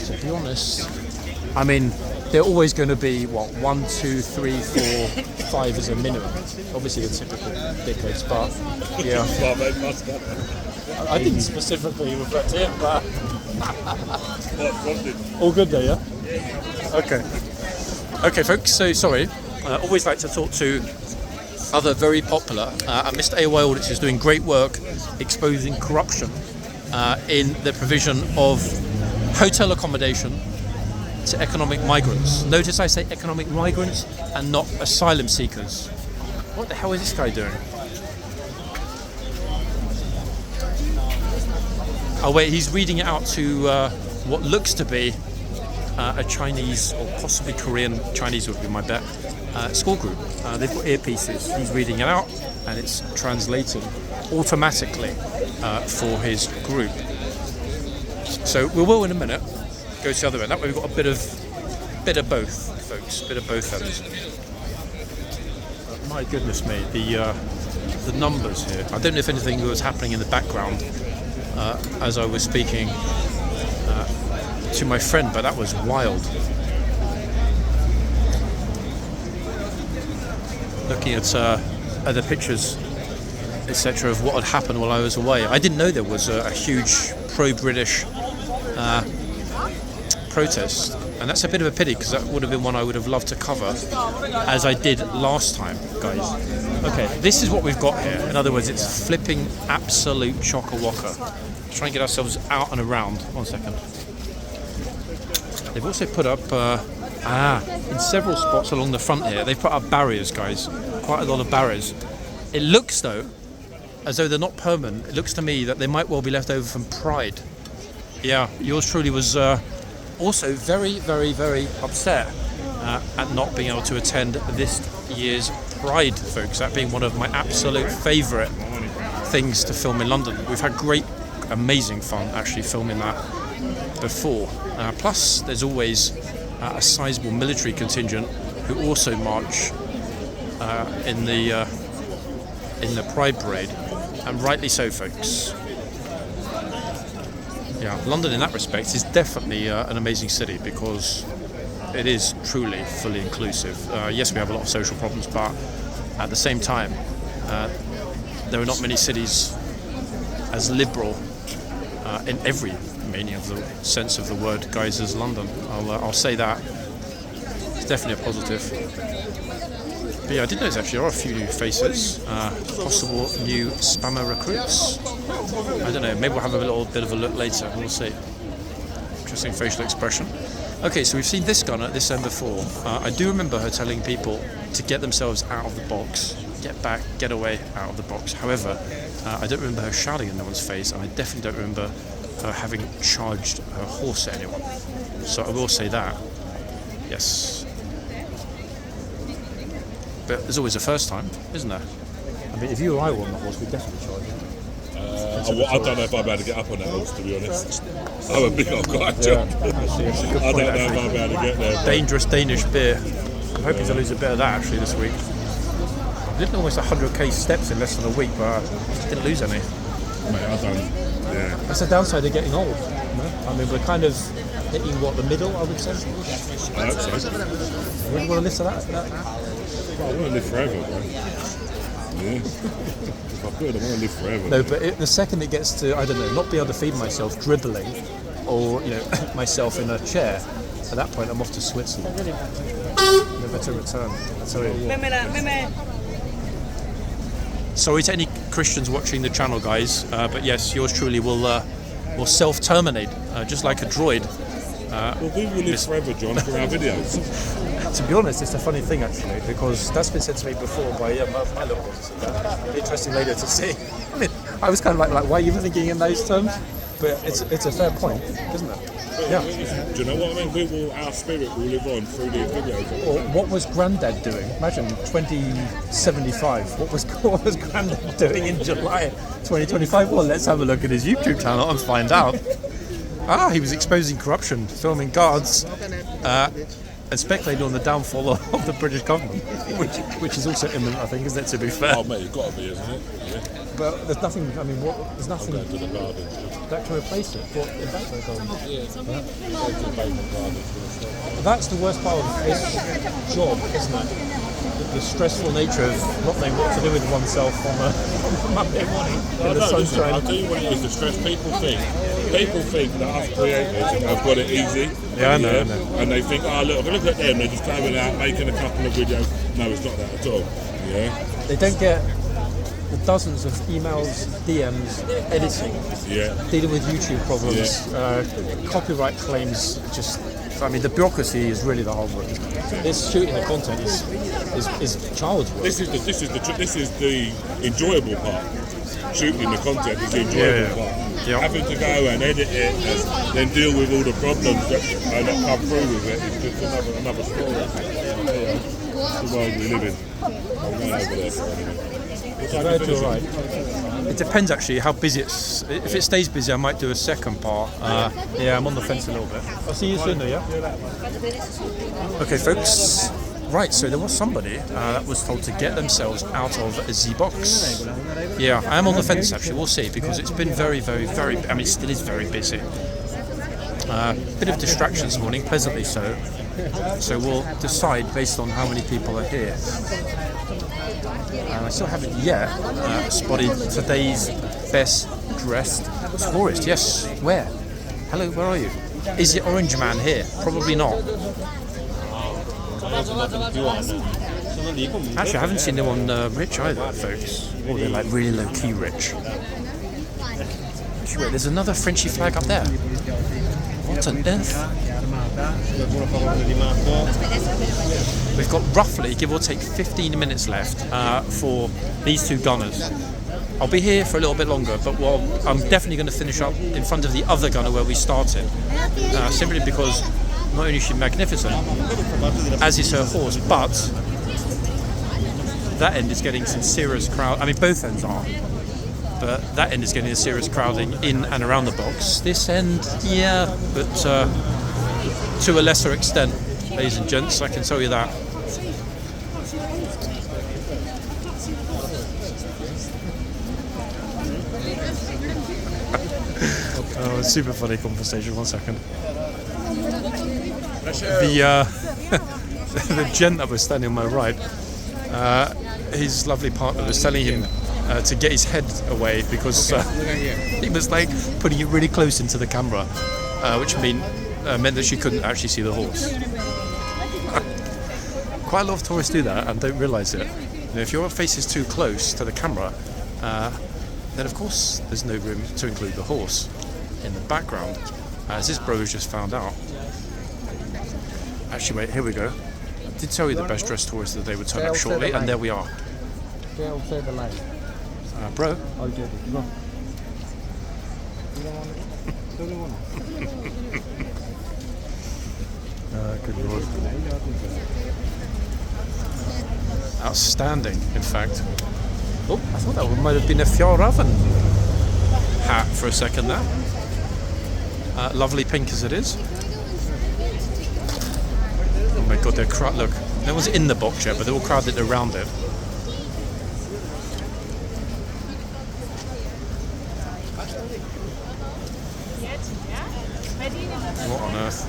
To be honest, I mean, they're always going to be, 1, 2, 3, 4, 5 as a minimum. Obviously the typical dickheads, but yeah. I didn't specifically refer to him, but all good there, yeah? Okay, folks, so sorry. I always like to talk to other very popular, and Mr. A.Y. Audits is doing great work exposing corruption in the provision of hotel accommodation to economic migrants. Notice I say economic migrants and not asylum seekers. What the hell is this guy doing? Oh wait, he's reading it out to what looks to be a Chinese or possibly Korean, Chinese would be my bet, school group. They've got earpieces. He's reading it out and it's translating automatically for his group. So we will in a minute go to the other end. That way we've got a bit of both, folks. Bit of both ends. My goodness me, the numbers here. I don't know if anything was happening in the background as I was speaking to my friend, but that was wild. Looking at other pictures, etc., of what had happened while I was away. I didn't know there was a huge pro-British protest, and that's a bit of a pity because that would have been one I would have loved to cover as I did last time, guys. Okay, this is what we've got here. In other words, it's flipping absolute chock-a-wocka. Try and get ourselves out and around. 1 second. They've also put up in several spots along the front here, they've put up barriers, guys. Quite a lot of barriers. It looks though as though they're not permanent. It looks to me that they might well be left over from Pride. Yeah, yours truly was also very, very, very upset at not being able to attend this year's Pride, folks. That being one of my absolute favourite things to film in London. We've had great, amazing fun actually filming that before. Plus, there's always a sizable military contingent who also march in the Pride Parade, and rightly so, folks. Yeah, London in that respect is definitely an amazing city because it is truly fully inclusive. Yes, we have a lot of social problems, but at the same time, there are not many cities as liberal in every meaning of the sense of the word, guys, as London. I'll say that. It's definitely a positive. But yeah, I did notice actually there are a few new faces, possible new spammer recruits. I don't know, maybe we'll have a little bit of a look later, we'll see. Interesting facial expression. Okay, so we've seen this gun at this end before. I do remember her telling people to get themselves out of the box, get back, get away out of the box. However, I don't remember her shouting in no one's face, and I definitely don't remember her having charged her horse at anyone. So I will say that, yes. But there's always a first time, isn't there? I mean, if you or I were on the horse, we'd definitely charge you. I don't know if I'm able to get up on that horse, to be honest. I'm a big old guy, Yeah, John. actually, that's a good I point, don't know if actually. I'm able to get there. Dangerous Danish beer. I'm hoping to lose a bit of that actually this week. I did almost 100k steps in less than a week, but I didn't lose any. Mate, I don't. Yeah. That's the downside of getting old. You know? I mean, we're kind of hitting what, the middle, I would say. I hope so. Would you want to listen to that? Well, I want to live forever, bro. Yeah. If I could, I want to live forever. No, but the second it gets to, I don't know, not be able to feed myself dribbling, or myself in a chair, at that point I'm off to Switzerland. Never to return. I tell you what. Sorry to any Christians watching the channel, guys, but yes, yours truly will self-terminate, just like a droid. Well, we will live forever, John, for our videos. To be honest, it's a funny thing actually, because that's been said to me before by my little daughter. Interesting later to see. I mean, I was kind of like, why are you even thinking in those terms? But it's a fair point, isn't it? Yeah. Do you know what I mean? Our spirit will live on through these videos. Or what was Grandad doing? Imagine 2075. What was Grandad doing in July 2025? Well, let's have a look at his YouTube channel and find out. He was exposing corruption, filming guards, and speculating on the downfall of the British government, which is also imminent, I think, isn't it, to be fair? Oh, mate, it's got to be, isn't it? Yeah. But there's nothing, I mean, there's nothing Go to the garden. that can replace it. What, is that going on? Yeah. Go to the pavement garden. That's the worst part of this job, isn't it? The stressful nature of not knowing what to do with oneself on a Monday morning in the sunshine. I'll tell you what it is, the stress. People think that us creators have got it easy. Yeah, I know. And they think, look at them, they're just coming out, making a couple of videos. No, it's not that at all. Yeah. They don't get the dozens of emails, DMs, editing, dealing with YouTube problems, copyright claims. I mean, the bureaucracy is really the hard work. This shooting the content is child's work. This is the enjoyable part. shooting the content is the enjoyable part. Yeah. Having to go and edit it and then deal with all the problems that come through with it is just another story. Yeah. It's the world we live in. I'm going over there for anyway. It depends actually how busy it's. If it stays busy, I might do a second part. Yeah, I'm on the fence a little bit. I'll see you soon, though, yeah? Okay, folks. Right, so there was somebody that was told to get themselves out of the box. Yeah, I am on the fence actually. We'll see, because it's been very, very, very. I mean, it still is very busy. Bit of distraction this morning, pleasantly so. So we'll decide based on how many people are here. I still haven't yet spotted today's best dressed tourist. Yes, where? Hello, where are you? Is the orange man here? Probably not. Actually, I haven't seen anyone rich either, folks. Oh, they're like really low-key rich. Actually, wait, there's another Frenchy flag up there. What on earth? We've got roughly, give or take, 15 minutes left for these two gunners. I'll be here for a little bit longer, but I'm definitely going to finish up in front of the other gunner where we started. Simply because not only is she magnificent, as is her horse, but that end is getting some serious crowd. I mean, both ends are. But that end is getting a serious crowding in and around the box. This end, yeah, but to a lesser extent, ladies and gents, I can tell you that. Oh, a super funny conversation. 1 second. The gent that was standing on my right, his lovely partner was telling him to get his head away because he was like putting it really close into the camera, which meant that she couldn't actually see the horse. Quite a lot of tourists do that and don't realise it. You know, if your face is too close to the camera, then of course there's no room to include the horse in the background, as this bro has just found out. Actually, wait, here we go. I did tell you the best dressed tourists that they would turn up shortly, and there we are. Bro. Good lord. Outstanding, in fact. Oh, I thought that might have been a Fjällräven hat for a second there. Lovely pink as it is. Oh my god, they're crowded. Look, no one's in the box yet, but they're all crowded around it. What on earth?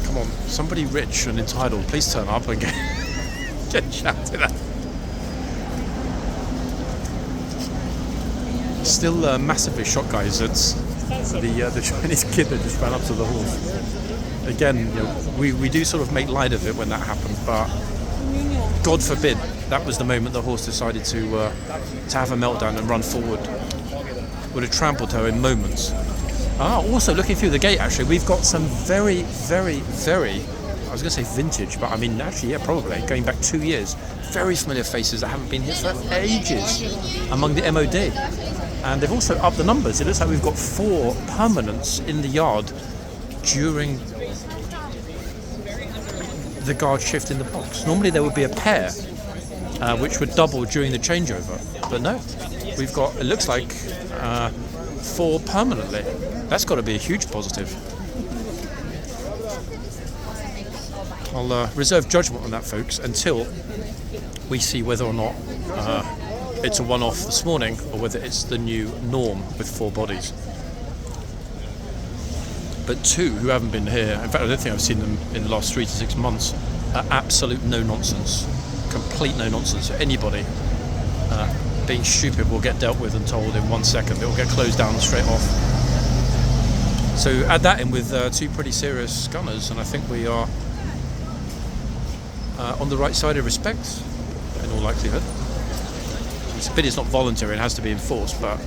Come on, somebody rich and entitled, please turn up and get shouted at. Still massively shocked, guys. It's the Chinese kid that just ran up to the horse. Again, you know, we do sort of make light of it when that happens, but God forbid that was the moment the horse decided to have a meltdown and run forward. Would have trampled her in moments. Also looking through the gate, actually, we've got some very, very, very, I was going to say vintage, but I mean, actually, yeah, probably, going back 2 years, very familiar faces that haven't been here for ages among the MOD. And they've also upped the numbers. It looks like we've got 4 permanents in the yard during the guard shift in the box. Normally there would be a pair, which would double during the changeover. But no, we've got, it looks like, 4 permanently. That's got to be a huge positive. I'll reserve judgment on that, folks, until we see whether or not it's a one-off this morning or whether it's the new norm with 4 bodies. But 2 who haven't been here, in fact I don't think I've seen them in the last 3 to 6 months, are absolute no-nonsense. Complete no-nonsense. So anybody being stupid will get dealt with and told in 1 second. It will get closed down straight off. So add that in with 2 pretty serious gunners, and I think we are on the right side of respect, in all likelihood. It's a pity it's not voluntary, it has to be enforced, but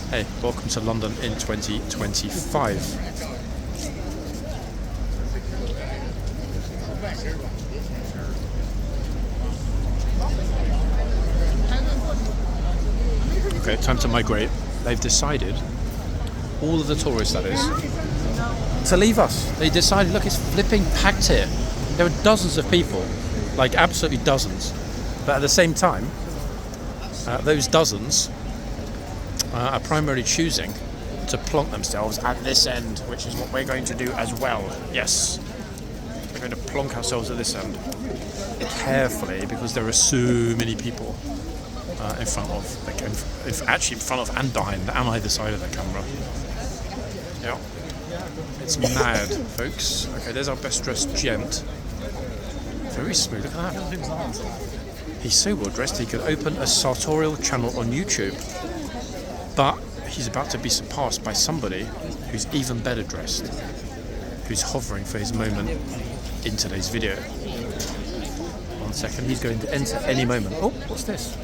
hey, welcome to London in 2025. Okay, time to migrate. They've decided, all of the tourists that is, to leave us. They decided, look, it's flipping packed here. There are dozens of people, like absolutely dozens. But at the same time, those dozens are primarily choosing to plonk themselves at this end, which is what we're going to do as well. Yes, we're going to plonk ourselves at this end carefully because there are so many people in front of, actually in front of and behind and either side of the camera. Yeah, it's mad, folks. Okay, there's our best dressed gent. Very smooth. Look at that. He's so well dressed he could open a sartorial channel on YouTube. But he's about to be surpassed by somebody who's even better dressed, who's hovering for his moment in today's video. 1 second, he's going to enter any moment. Oh, what's this?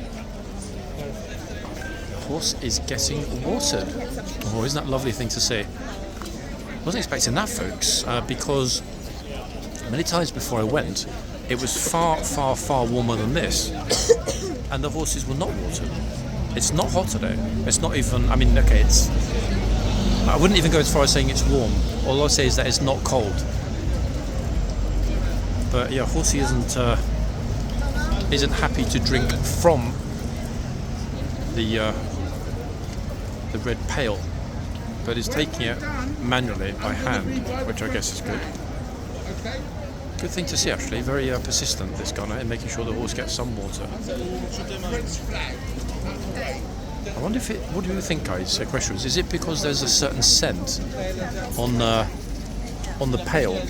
The horse is getting watered. Oh, isn't that a lovely thing to see? Wasn't expecting that, folks, because many times before I went, it was far, far, far warmer than this, and the horses were not watered. It's not hot today. It's not even, I mean, okay, I wouldn't even go as far as saying it's warm. All I'll say is that it's not cold. But yeah, horsey isn't happy to drink from the red pail, but is taking it manually by hand, which I guess is good. Good thing to see, actually. Very persistent, this gunner, in making sure the horse gets some water. I wonder if what do you think, guys? Questions. Is it because there's a certain scent on the pail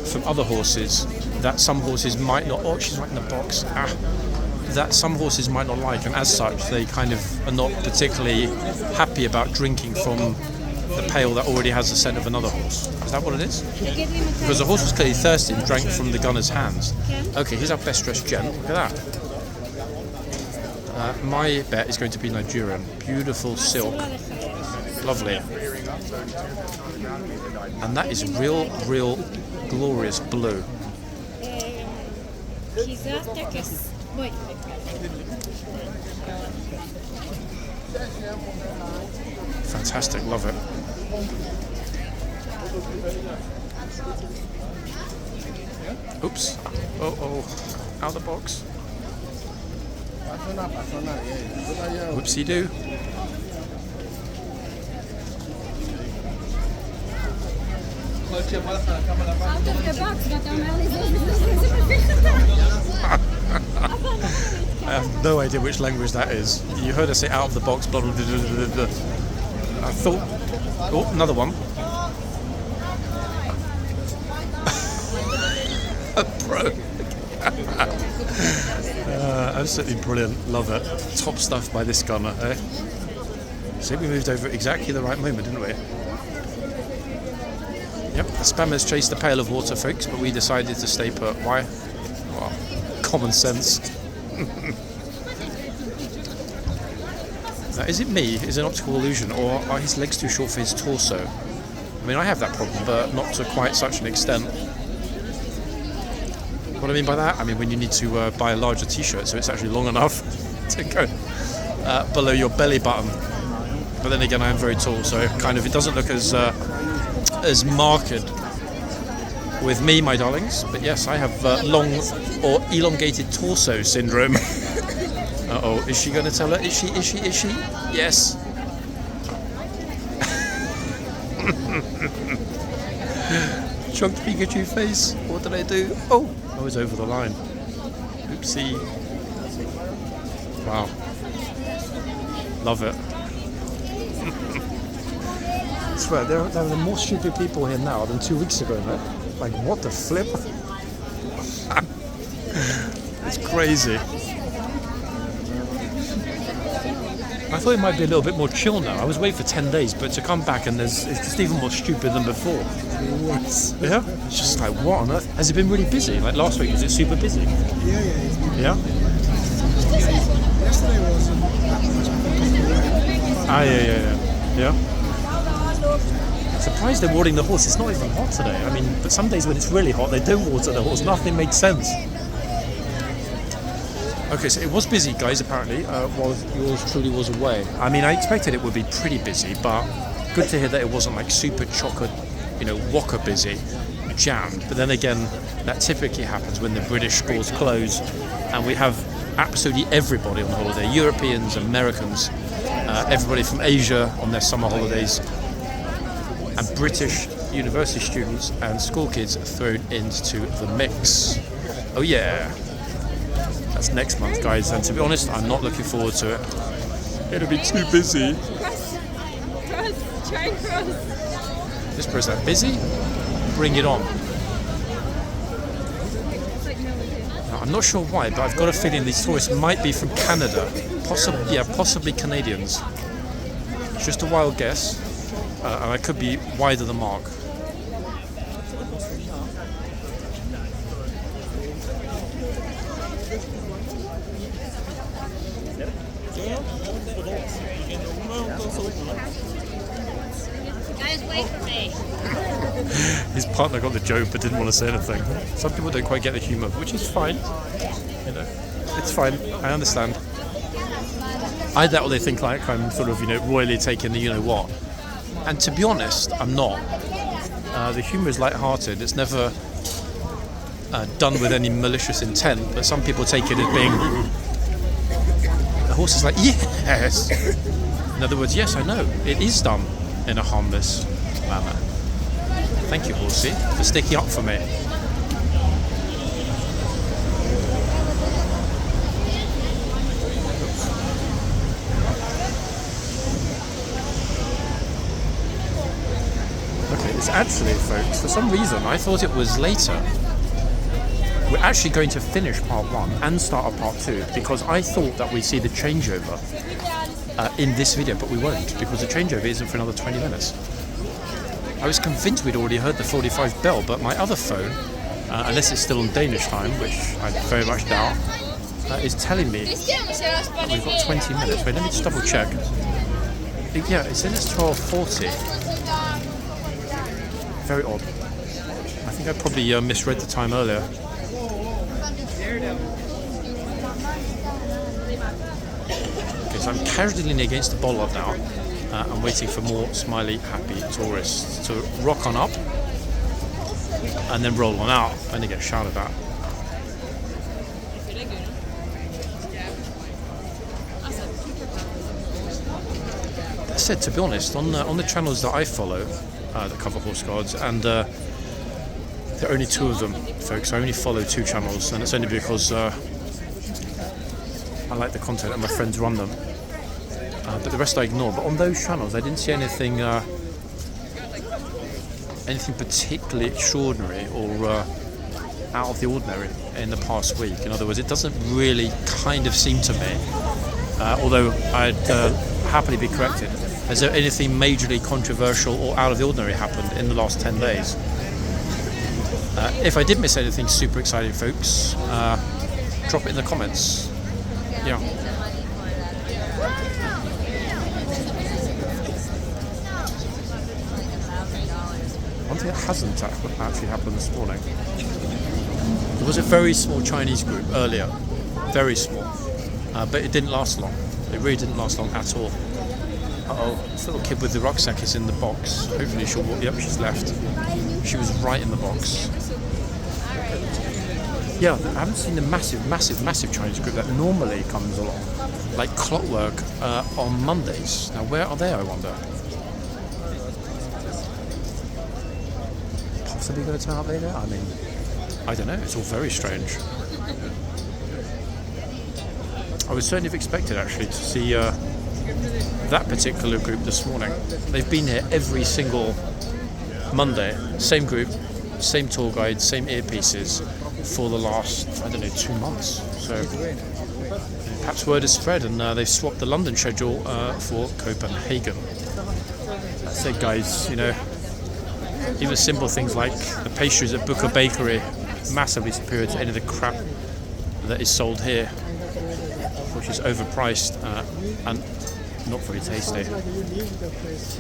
from other horses that some horses might not? Oh, she's right in the box. That some horses might not like, and as such, they kind of are not particularly happy about drinking from the pail that already has the scent of another horse. Is that what it is? Because the horse was clearly thirsty and drank from the gunner's hands. Okay, here's our best dressed gent. Look at that. My bet is going to be Nigerian. Beautiful silk. Lovely. And that is real glorious blue. Fantastic, love it. Oops. Oh, out of the box. Whoopsie doo. I have no idea which language that is. You heard us say out of the box, blah blah blah blah blah. I thought, oh, another one. Bro. Absolutely brilliant, love it. Top stuff by this gunner, eh? See, we moved over at exactly the right moment, didn't we? Yep, the spammers chased the pail of water, folks, but we decided to stay put. Why? Well, common sense. Now, is it me? Is it an optical illusion, or are his legs too short for his torso? I mean, I have that problem, but not to quite such an extent. What I mean by that? I mean when you need to buy a larger t-shirt so it's actually long enough to go below your belly button. But then again, I am very tall, so kind of it doesn't look as marked with me, my darlings. But yes, I have long or elongated torso syndrome. Uh-oh, is she going to tell her? Is she? Yes. Chunked Pikachu face. What did I do? Oh, I was over the line. Oopsie. Wow. Love it. I swear, there are more stupid people here now than 2 weeks ago, no? Like, what the flip? It's crazy. I thought it might be a little bit more chill now. I was away for 10 days, but to come back and it's just even more stupid than before. What? Yeah? It's just like, what on earth? Has it been really busy? Like last week, was it super busy? Yeah? Yesterday was Yeah? Surprised they're watering the horse. It's not even hot today. I mean, but some days when it's really hot, they don't water the horse. Nothing makes sense. Okay, so it was busy, guys, apparently, while yours truly was away. I mean, I expected it would be pretty busy, but good to hear that it wasn't like super chocker, waka busy, jammed. But then again, that typically happens when the British schools close and we have absolutely everybody on holiday, Europeans, Americans, everybody from Asia on their summer holidays, and British university students and school kids thrown into the mix. Oh yeah. That's next month, guys, and to be honest, I'm not looking forward to it. It'll be too busy. Cross, try and cross. This person busy? Bring it on. Now, I'm not sure why, but I've got a feeling these tourists might be from Canada. Possibly Canadians. Just a wild guess, and I could be wide of the mark. Guys, wait for me. His partner got the joke but didn't want to say anything. Some people don't quite get the humour, which is fine. It's fine. I understand. I doubt they think like I'm sort of, royally taking the you-know-what. And to be honest, I'm not. The humour is light-hearted. It's never done with any malicious intent, but some people take it as being... The horse is like, yes! In other words, yes, I know. It is done in a harmless manner. Thank you, horsey, for sticking up for me. Okay, it's actually, folks, for some reason, I thought it was later. We're actually going to finish part 1 and start a part 2 because I thought that we'd see the changeover in this video, but we won't because the changeover isn't for another 20 minutes. I was convinced we'd already heard the 45 bell, but my other phone, unless it's still on Danish time, which I very much doubt, is telling me that we've got 20 minutes. Wait, let me just double check. Yeah, it says it's 12:40. Very odd. I think I probably misread the time earlier. Okay, so I'm casually leaning against the bollard now. I'm waiting for more smiley, happy tourists to rock on up and then roll on out and they get shouted at. That said, to be honest, on the channels that I follow that cover horse guards, and there are only 2 of them, folks. I only follow 2 channels, and it's only because I like the content and my friends run them. But the rest I ignore. But on those channels, I didn't see anything particularly extraordinary or out of the ordinary in the past week. In other words, it doesn't really kind of seem to me, although I'd happily be corrected, as though anything majorly controversial or out of the ordinary happened in the last 10 days. If I did miss anything super exciting, folks, drop it in the comments. Yeah. One thing that hasn't actually happened this morning. There was a very small Chinese group earlier, very small, but it didn't last long. It really didn't last long at all. Uh-oh, this little kid with the rucksack is in the box. Hopefully she'll walk. Yep, she's left. She was right in the box. Yeah, I haven't seen the massive Chinese group that normally comes along, like clockwork, on Mondays. Now, where are they, I wonder? Possibly going to turn up later? I mean, I don't know. It's all very strange. I would certainly have expected, actually, to see that particular group this morning. They've been here every single Monday. Same group, same tour guide, same earpieces for the last, I don't know, 2 months. So perhaps word has spread and they've swapped the London schedule for Copenhagen. That's it, guys. You know, even simple things like the pastries at Booker Bakery, massively superior to any of the crap that is sold here, which is overpriced and not very tasty.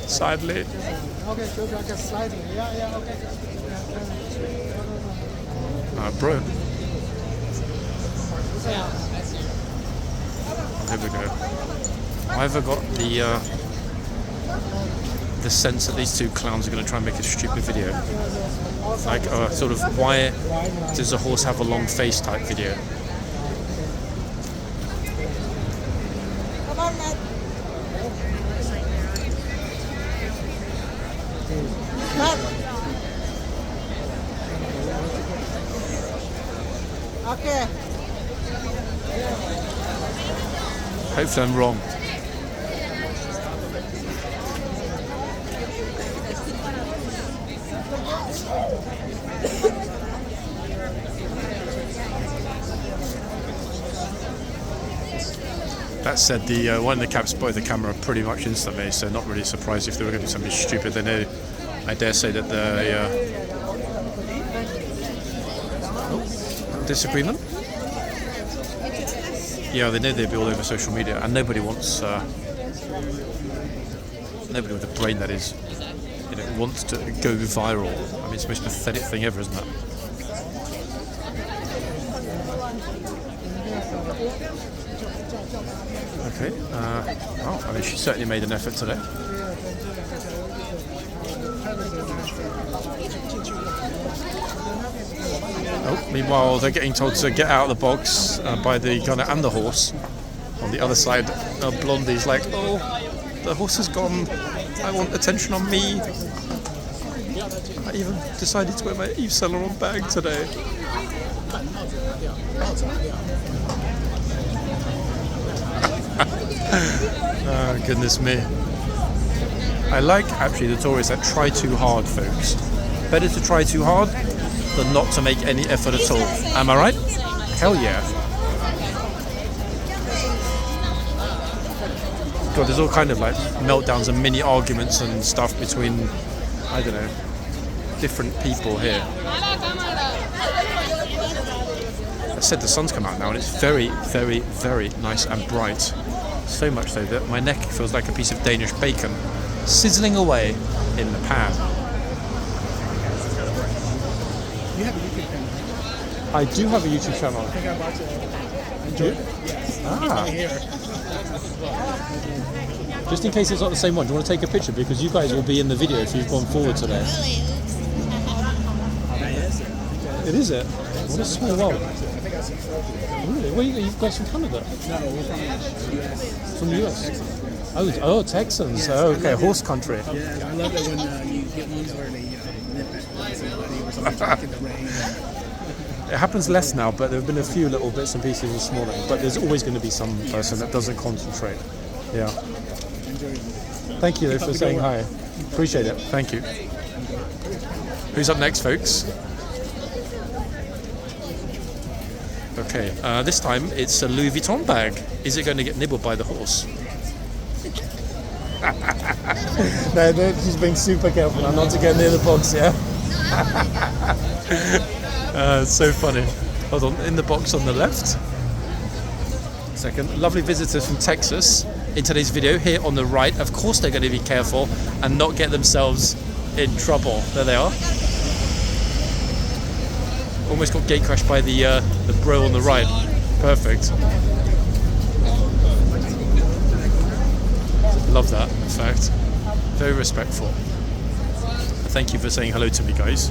Sadly. Bro. Here we go. I've got the sense that these two clowns are going to try and make a stupid video. Like sort of, why does a horse have a long face type video. Come on, Matt. Matt. Okay. Hopefully I'm wrong. That said, the one in the cab spotted the camera pretty much instantly, so not really surprised if they were going to do something stupid. They know, I dare say that the disagreement. Yeah, they know they'd be all over social media, and nobody wants nobody with a brain that is, you know, wants to go viral. I mean, it's the most pathetic thing ever, isn't it? Okay. Well, I mean, she certainly made an effort today. Oh, meanwhile, they're getting told to get out of the box by the gunner and the horse. On the other side, Blondie's like, oh, the horse has gone. I want attention on me. I even decided to wear my Yves Saint Laurent bag today. Oh, goodness me. I like, actually, the tourists that try too hard, folks. Better to try too hard than not to make any effort at all. Am I right? Hell yeah. God, there's all kind of like meltdowns and mini arguments and stuff between, I don't know, different people here. I said the sun's come out now and it's very, very, very nice and bright. So much so that my neck feels like a piece of Danish bacon sizzling away in the pan. You have a YouTube channel. I do have a YouTube channel. I think I watched it. Enjoyed it? Yes. Ah. Here. Just in case it's not the same one, do you want to take a picture? Because you guys will be in the video if you've gone forward today. It is it? What a small world. Really? Where are you guys from Canada? No, we're from the US. From the US? Oh, Texans. Oh, okay, horse country. Yeah, I love it when you get ones where they nip at somebody or something back in the rain. It happens less now, but there have been a few little bits and pieces this morning. But there's always going to be some person that doesn't concentrate. Yeah. Thank you though for saying hi. Appreciate it. Thank you. Who's up next, folks? Okay, this time it's a Louis Vuitton bag. Is it going to get nibbled by the horse? No, she's being super careful now not to get near the box, yeah? It's so funny. Hold on, in the box on the left. Second, lovely visitors from Texas in today's video here on the right. Of course they're going to be careful and not get themselves in trouble. There they are. Almost got gate crashed by the bro on the right. Perfect. Love that, in fact. Very respectful. Thank you for saying hello to me, guys.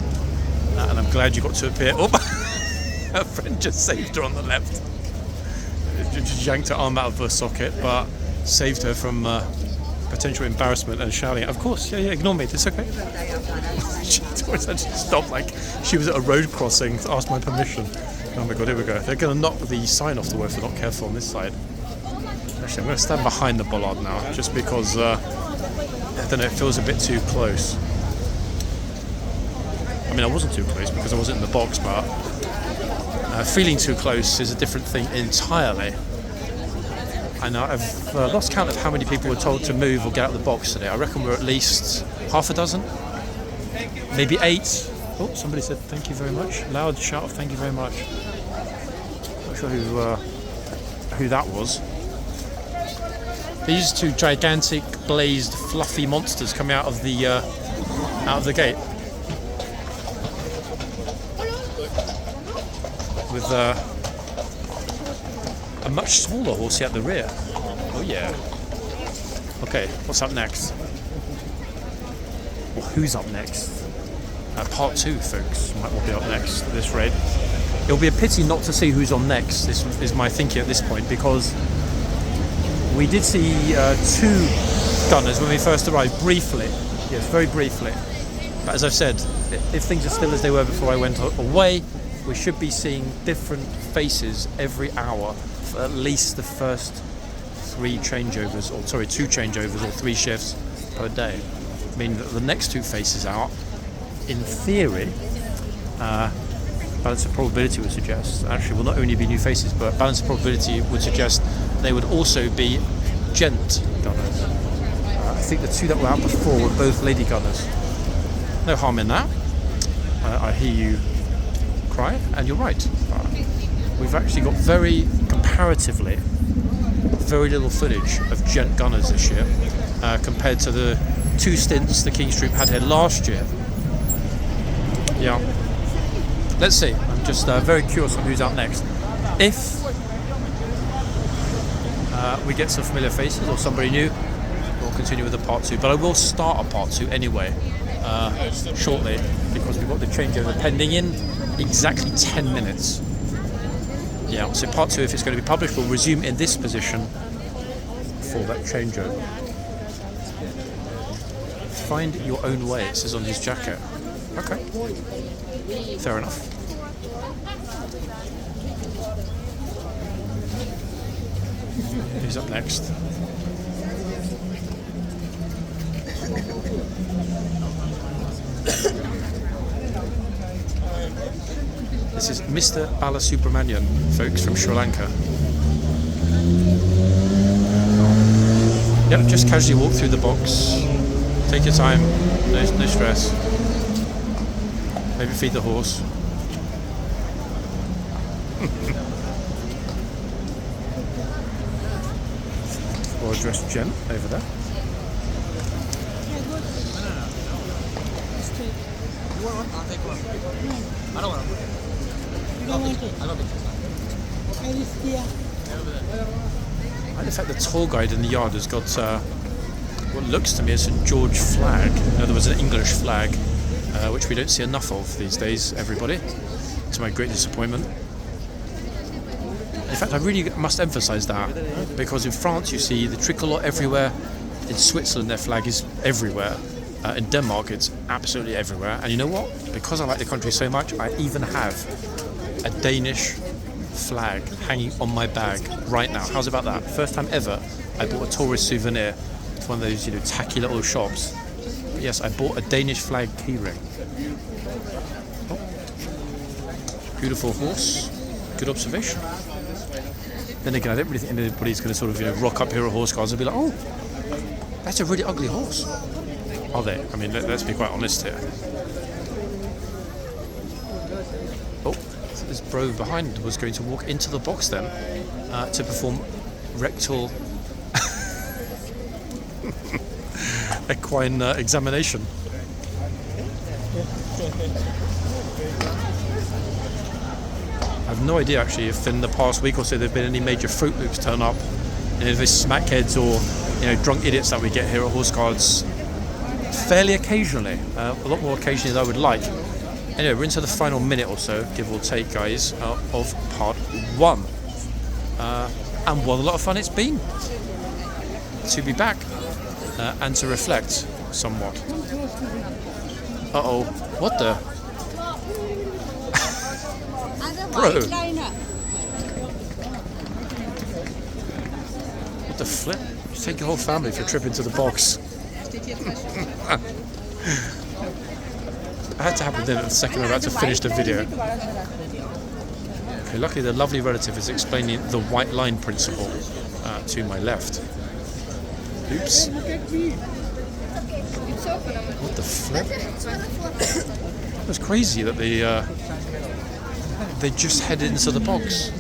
And I'm glad you got to appear. Oh, her friend just saved her on the left. Just yanked her arm out of her socket, but saved her from potential embarrassment and shouting. Of course, yeah, ignore me, it's okay. She always had to stop like she was at a road crossing to ask my permission. Oh my god, here we go. They're going to knock the sign off the way if they're not careful on this side. Actually, I'm going to stand behind the bollard now, just because, I don't know, it feels a bit too close. I mean, I wasn't too close because I wasn't in the box, but feeling too close is a different thing entirely. And I've lost count of how many people were told to move or get out of the box today. I reckon we're at least half a dozen, maybe 8. Oh, somebody said thank you very much. Loud shout of thank you very much. Not sure who that was. These two gigantic, blazed, fluffy monsters coming out of the gate with a much smaller horsey at the rear. Oh yeah. Okay, what's up next? Well, who's up next? Part 2, folks, might well be up next at this rate. It'll be a pity not to see who's on next, this is my thinking at this point, because we did see 2 gunners when we first arrived, briefly. Yes, very briefly. But as I've said, if things are still as they were before I went away, we should be seeing different faces every hour for at least the first 2 changeovers or 3 shifts per day. Meaning that the next 2 faces out, in theory, balance of probability would suggest, actually will not only be new faces, but balance of probability would suggest they would also be gent gunners. I think the 2 that were out before were both lady gunners. No harm in that. I hear you cry, and you're right. We've actually got comparatively, very little footage of gent gunners this year, compared to the 2 stints the King's Troop had here last year. Yeah. Let's see. I'm just very curious on who's out next. If we get some familiar faces or somebody new, we'll continue with the part 2. But I will start a part 2 anyway, shortly, because we've got the changeover pending in exactly 10 minutes. Yeah, so part 2, if it's going to be published, will resume in this position for that changeover. Find your own way, it says on his jacket. Okay, fair enough. Who's up next? This is Mr. Balasubramanian, folks, from Sri Lanka. Yep, just casually walk through the box. Take your time, no stress. Maybe feed the horse. Or dressed gent over there. I don't want it. I like the fact the tour guide in the yard has got what looks to me a St. George flag. In other words, an English flag, which we don't see enough of these days, everybody, to my great disappointment. In fact, I really must emphasise that, because in France you see the tricolour everywhere, in Switzerland their flag is everywhere, in Denmark it's absolutely everywhere, and you know what? Because I like the country so much, I even have a Danish flag hanging on my bag right now. How's about that? First time ever I bought a tourist souvenir to one of those, tacky little shops. But yes, I bought a Danish flag keyring. Oh. Beautiful horse. Good observation. Then again, I don't really think anybody's going to sort of rock up here at Horse Guards and be like, oh, that's a really ugly horse. Are they? I mean, let's be quite honest here. Oh, this bro behind was going to walk into the box then to perform rectal equine examination. I have no idea actually if in the past week or so there have been any major Fruit Loops turn up. If it's smackheads or drunk idiots that we get here at Horse Guards fairly occasionally, a lot more occasionally than I would like. Anyway, we're into the final minute or so, give or take, guys, of part 1. And what a lot of fun it's been to be back and to reflect somewhat. Uh-oh, what the? Bro! What the flip? Just take your whole family for a trip into the box. I had to happen then at the second I'm about to finish the video. Okay, luckily the lovely relative is explaining the white line principle to my left. Oops. What the flip? It was crazy that they just headed into the box.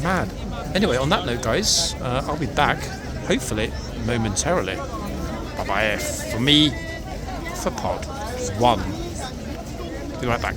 Mad. Anyway, on that note, guys, I'll be back, hopefully, momentarily. Bye-bye for me, for part 1. Be right back.